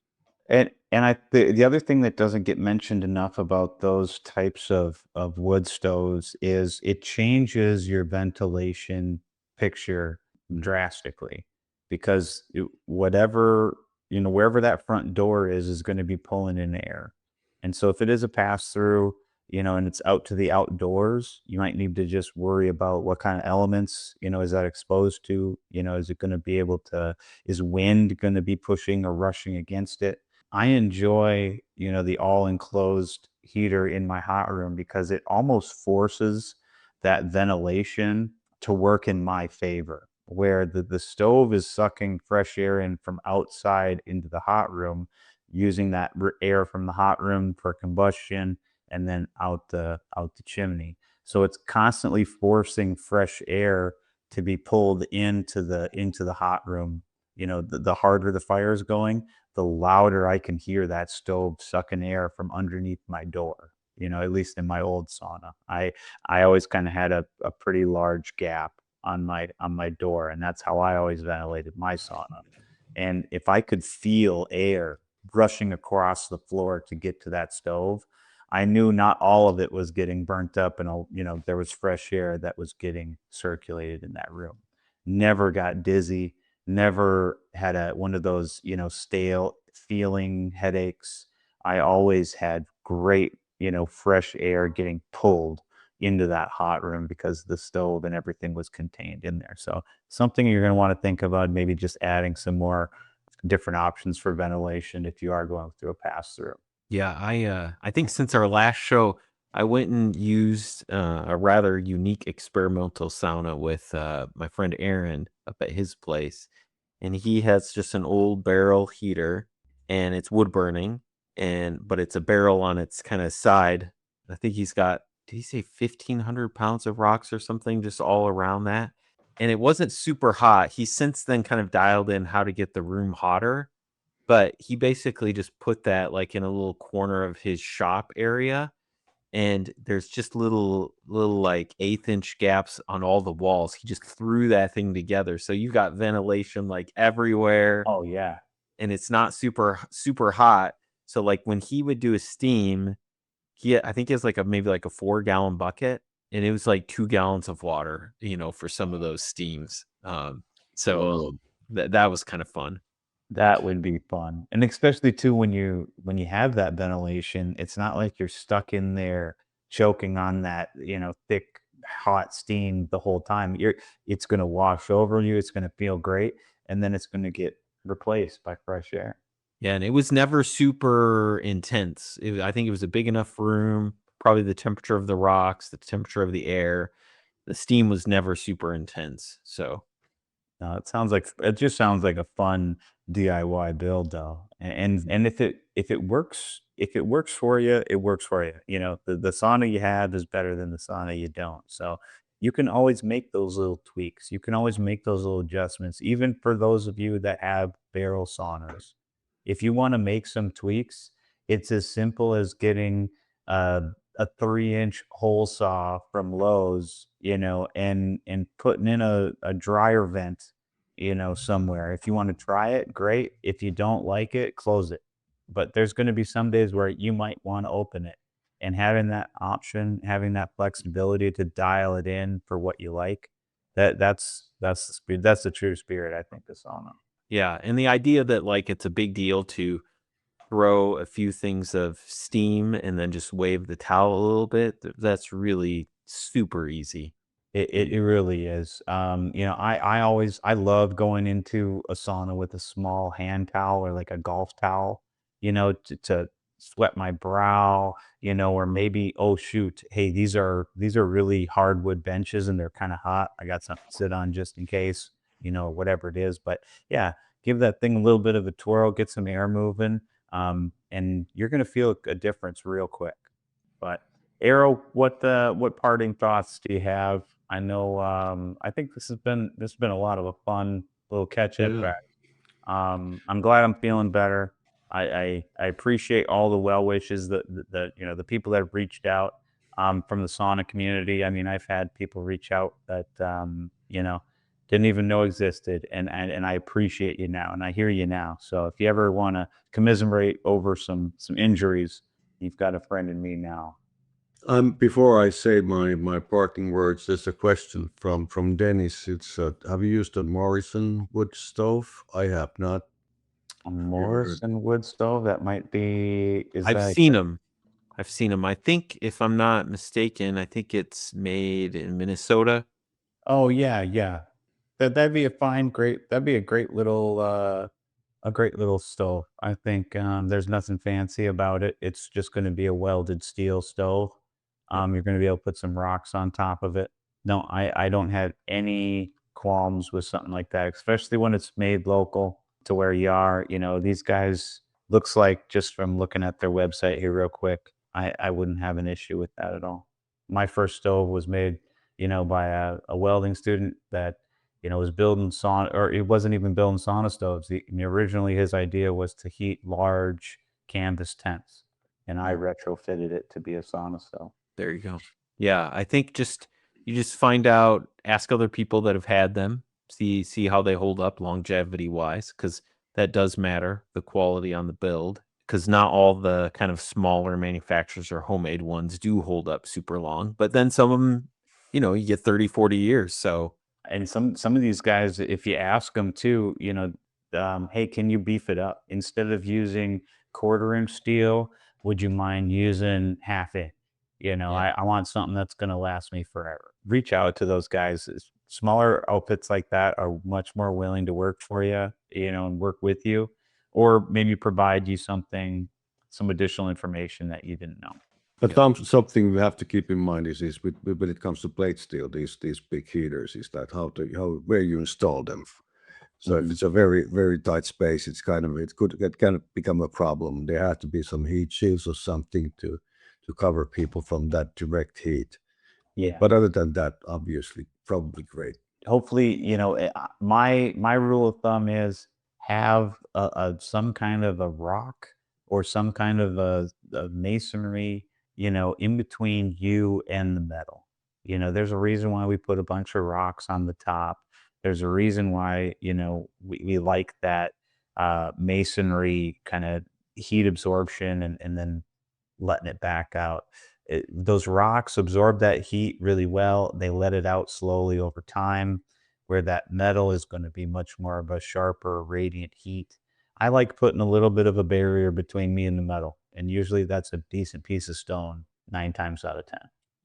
The other thing that doesn't get mentioned enough about those types of wood stoves is it changes your ventilation picture drastically because whatever, wherever that front door is going to be pulling in air. And so if it is a pass through, and it's out to the outdoors, you might need to just worry about what kind of elements, is that exposed to? Is it going to be able to, is wind going to be pushing or rushing against it? I enjoy, the all enclosed heater in my hot room because it almost forces that ventilation to work in my favor, where the stove is sucking fresh air in from outside into the hot room, using that air from the hot room for combustion and then out the chimney. So it's constantly forcing fresh air to be pulled into the hot room. The harder the fire is going, the louder I can hear that stove sucking air from underneath my door. At least in my old sauna, I always kind of had a pretty large gap on my door, and that's how I always ventilated my sauna. And if I could feel air rushing across the floor to get to that stove, I knew not all of it was getting burnt up, and there was fresh air that was getting circulated in that room. Never got dizzy, never had one of those stale feeling headaches. I always had great fresh air getting pulled into that hot room because the stove and everything was contained in there. So something you're going to want to think about, maybe just adding some more different options for ventilation if you are going through a pass through. Yeah, I think since our last show, I went and used a rather unique experimental sauna with my friend Aaron up at his place, and he has just an old barrel heater, and it's wood burning, but it's a barrel on its kind of side. I think he's got, did he say 1,500 pounds of rocks or something just all around that? And it wasn't super hot. He's since then kind of dialed in how to get the room hotter, but he basically just put that, like, in a little corner of his shop area, and there's just little, like, 1/8 inch gaps on all the walls. He just threw that thing together, so you got ventilation, like, everywhere, Oh yeah. and it's not super hot. So, like, when he would do a steam, I think he has, like, maybe, like, a 4-gallon bucket, and it was, like, 2 gallons of water, for some of those steams. So Wow. that was kinda fun. That would be fun, and especially too when you have that ventilation, it's not like you're stuck in there choking on that, thick, hot steam the whole time. It's gonna wash over you, it's gonna feel great, and then it's gonna get replaced by fresh air. Yeah, and it was never super intense. I think it was a big enough room, probably the temperature of the rocks, the temperature of the air. The steam was never super intense. So, No, it just sounds like a fun DIY build though. And if it works for you, it works for you. The sauna you have is better than the sauna you don't. So you can always make those little tweaks. You can always make those little adjustments, even for those of you that have barrel saunas. If you want to make some tweaks, it's as simple as getting a a 3-inch hole saw from Lowe's, and putting in a dryer vent, somewhere. If you want to try it, great. If you don't like it, close it. But there's going to be some days where you might want to open it. And having that option, having that flexibility to dial it in for what you like, that's the true spirit, I think, of sauna. yeah, and the idea that, like, it's a big deal to throw a few things of steam and then just wave the towel a little bit, that's really super easy. It really is. I love going into a sauna with a small hand towel or like a golf towel, to sweat my brow, or maybe, oh shoot, hey, these are really hardwood benches and they're kind of hot. I got something to sit on just in case, whatever it is. But yeah, give that thing a little bit of a twirl, get some air moving, and you're gonna feel a difference real quick. But Eero, what parting thoughts do you have? I know, I think this has been a lot of a fun little catch up. Yeah. I'm glad I'm feeling better. I appreciate all the well wishes the people that have reached out, from the sauna community. I mean, I've had people reach out that, didn't even know existed, and I appreciate you now, and I hear you now. So if you ever want to commiserate over some injuries, you've got a friend in me now. Before I say my parting words, there's a question from Dennis. It's have you used a Morrison wood stove? I have not. A Have you heard? Morrison wood stove, that might be, is I've that seen them. I've seen them. I think, if I'm not mistaken, I think it's made in Minnesota. Oh yeah, yeah. That'd be a fine, great. That'd be a great little stove. I think there's nothing fancy about it. It's just going to be a welded steel stove. Yep. You're going to be able to put some rocks on top of it. No, I don't have any qualms with something like that, especially when it's made local to where you are. You know, these guys looks like, just from looking at their website here real quick, I wouldn't have an issue with that at all. My first stove was made, by a welding student that was building sauna, or it wasn't even building sauna stoves. Originally, his idea was to heat large canvas tents, and I retrofitted it to be a sauna stove. There you go. Yeah, I think you just find out, ask other people that have had them, see how they hold up longevity wise, because that does matter, the quality on the build. Because not all the kind of smaller manufacturers or homemade ones do hold up super long, but then some of them, you get 30, 40 years. So And some of these guys, if you ask them too, hey, can you beef it up instead of using quarter-inch steel? Would you mind using half inch? yeah, I want something that's going to last me forever. Reach out to those guys. Smaller outfits like that are much more willing to work for you, and work with you, or maybe provide you some additional information that you didn't know. But something we have to keep in mind is when it comes to plate steel, these big heaters, is that where you install them. So if it's a very very tight space, it can become a problem. There have to be some heat shields or something to cover people from that direct heat. Yeah. But other than that, obviously, probably great. Hopefully, my rule of thumb is have some kind of a rock or some kind of a masonry, in between you and the metal. There's a reason why we put a bunch of rocks on the top. There's a reason why, we like that masonry kind of heat absorption, and then letting it back out. Those rocks absorb that heat really well. They let it out slowly over time, where that metal is going to be much more of a sharper, radiant heat. I like putting a little bit of a barrier between me and the metal, and usually that's a decent piece of stone 9 times out of 10.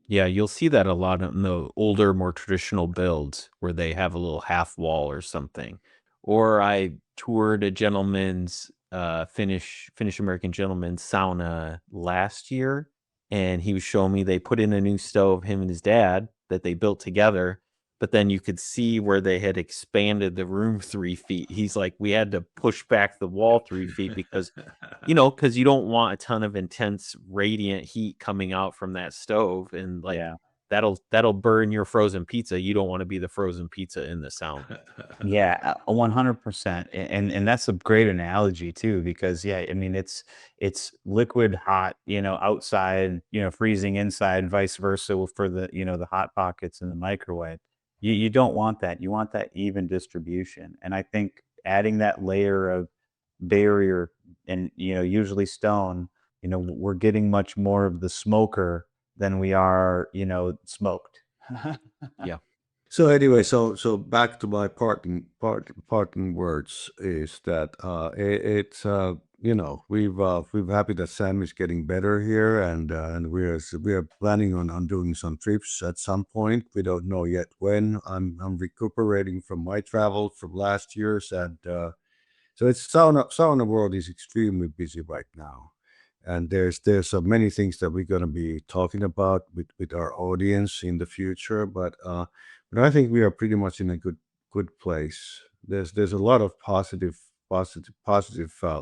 yeah, you'll see that a lot in the older, more traditional builds where they have a little half wall or something. Or I toured a gentleman's Finnish American gentleman's sauna last year, and he was showing me they put in a new stove, him and his dad, that they built together. But then you could see where they had expanded the room 3 feet. He's like, we had to push back the wall 3 feet because because you don't want a ton of intense radiant heat coming out from that stove, and like Yeah. that'll burn your frozen pizza. You don't want to be the frozen pizza in the sauna. Yeah, 100%. And that's a great analogy too, because yeah, I mean it's liquid hot, outside, freezing inside, vice versa for the hot pockets in the microwave. You don't want that. You want that even distribution. And I think adding that layer of barrier, and usually stone, we're getting much more of the smoker than we are, smoked. Yeah. So anyway, so back to my parting words is that it's we're happy that Sam is getting better here, and we are planning on doing some trips at some point. We don't know yet when. I'm recuperating from my travel from last year's, and so it's sauna world is extremely busy right now, and there's so many things that we're going to be talking about with our audience in the future, but I think we are pretty much in a good place. There's a lot of positive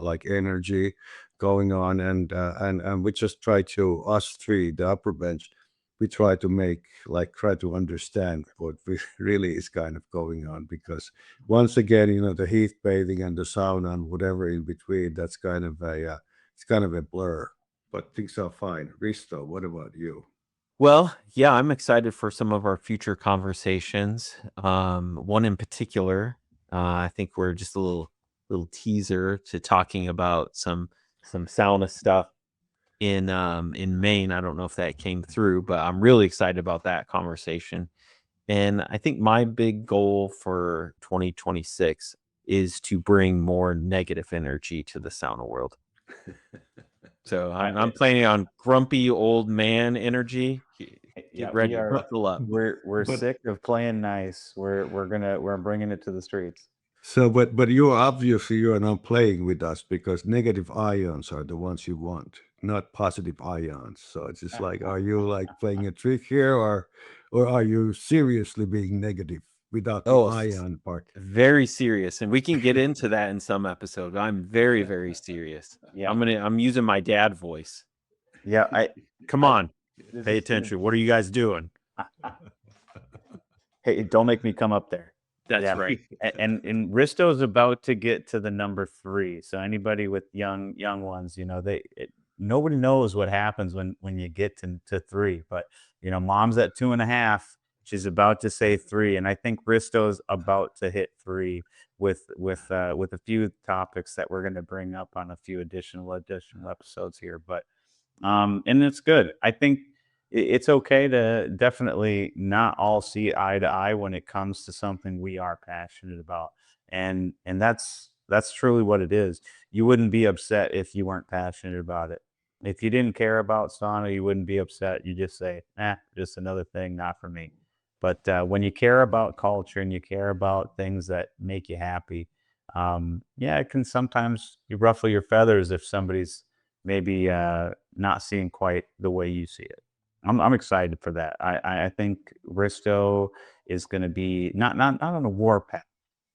like energy going on, and we just try to, us three, the upper bench, we try to understand what really is kind of going on, because once again, the heat bathing and the sauna and whatever in between, that's kind of it's kind of a blur, but things are fine. Risto, what about you? Well, yeah, I'm excited for some of our future conversations. One in particular, I think we're just a little teaser to talking about some sauna stuff in Maine. I don't know if that came through, but I'm really excited about that conversation. And I think my big goal for 2026 is to bring more negative energy to the sauna world. So I'm planning on grumpy old man energy. Get ready, buckle up. We're sick of playing nice. We're bringing it to the streets. So, but you're not playing with us because negative ions are the ones you want, not positive ions. So it's just like, are you like playing a trick here, or are you seriously being negative without the ion part? Very serious, and we can get into that in some episode. I'm very, very serious. Yeah. I'm using my dad voice. Yeah, Come on, pay attention. What are you guys doing? Hey, don't make me come up there. That's right. And Risto's about to get to the number 3. So anybody with young ones, nobody knows what happens when you get to 3. But mom's at 2.5. She's about to say 3, and I think Risto's about to hit 3 with a few topics that we're going to bring up on a few additional episodes here. But and it's good. I think it's okay to definitely not all see eye to eye when it comes to something we are passionate about, and that's truly what it is. You wouldn't be upset if you weren't passionate about it. If you didn't care about sauna, you wouldn't be upset. You just say, just another thing, not for me. But when you care about culture and you care about things that make you happy, it can sometimes you ruffle your feathers if somebody's maybe not seeing quite the way you see it. I'm excited for that. I think Risto is going to be not on a warpath.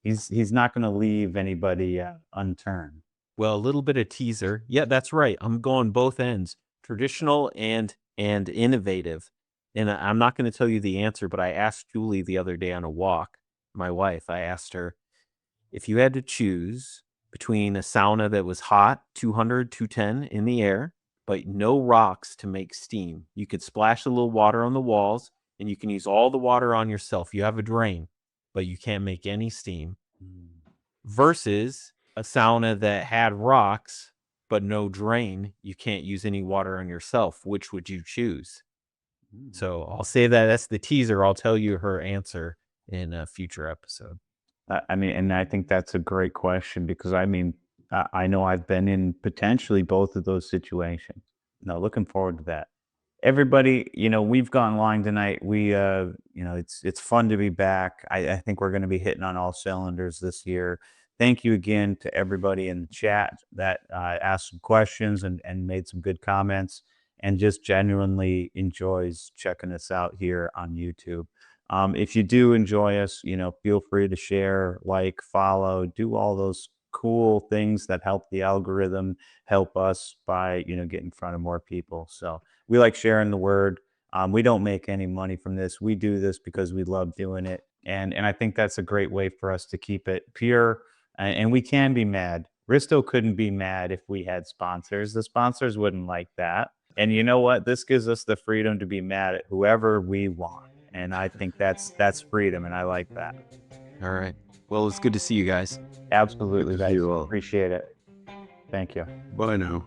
He's not going to leave anybody unturned. Well, a little bit of teaser. Yeah, that's right. I'm going both ends, traditional and innovative. And I'm not going to tell you the answer, but I asked Julie the other day on a walk, my wife. I asked her, if you had to choose between a sauna that was hot, 200, 210 in the air, but no rocks to make steam. You could splash a little water on the walls and you can use all the water on yourself. You have a drain, but you can't make any steam. Versus a sauna that had rocks, but no drain. You can't use any water on yourself. Which would you choose? So I'll say that that's the teaser. I'll tell you her answer in a future episode. I mean, and I think that's a great question because I know I've been in potentially both of those situations. No, looking forward to that. Everybody, we've gone long tonight. We, it's fun to be back. I think we're going to be hitting on all cylinders this year. Thank you again to everybody in the chat that asked some questions and made some good comments and just genuinely enjoys checking us out here on YouTube. If you do enjoy us, feel free to share, like, follow, do all those cool things that help the algorithm, help us by, get in front of more people. So we like sharing the word. We don't make any money from this. We do this because we love doing it. And I think that's a great way for us to keep it pure. And we can be mad. Risto couldn't be mad if we had sponsors. The sponsors wouldn't like that. And you know what? This gives us the freedom to be mad at whoever we want. And I think that's freedom, and I like that. All right. Well, it's good to see you guys. Absolutely, Good to see you all. Appreciate it. Thank you. Bye now.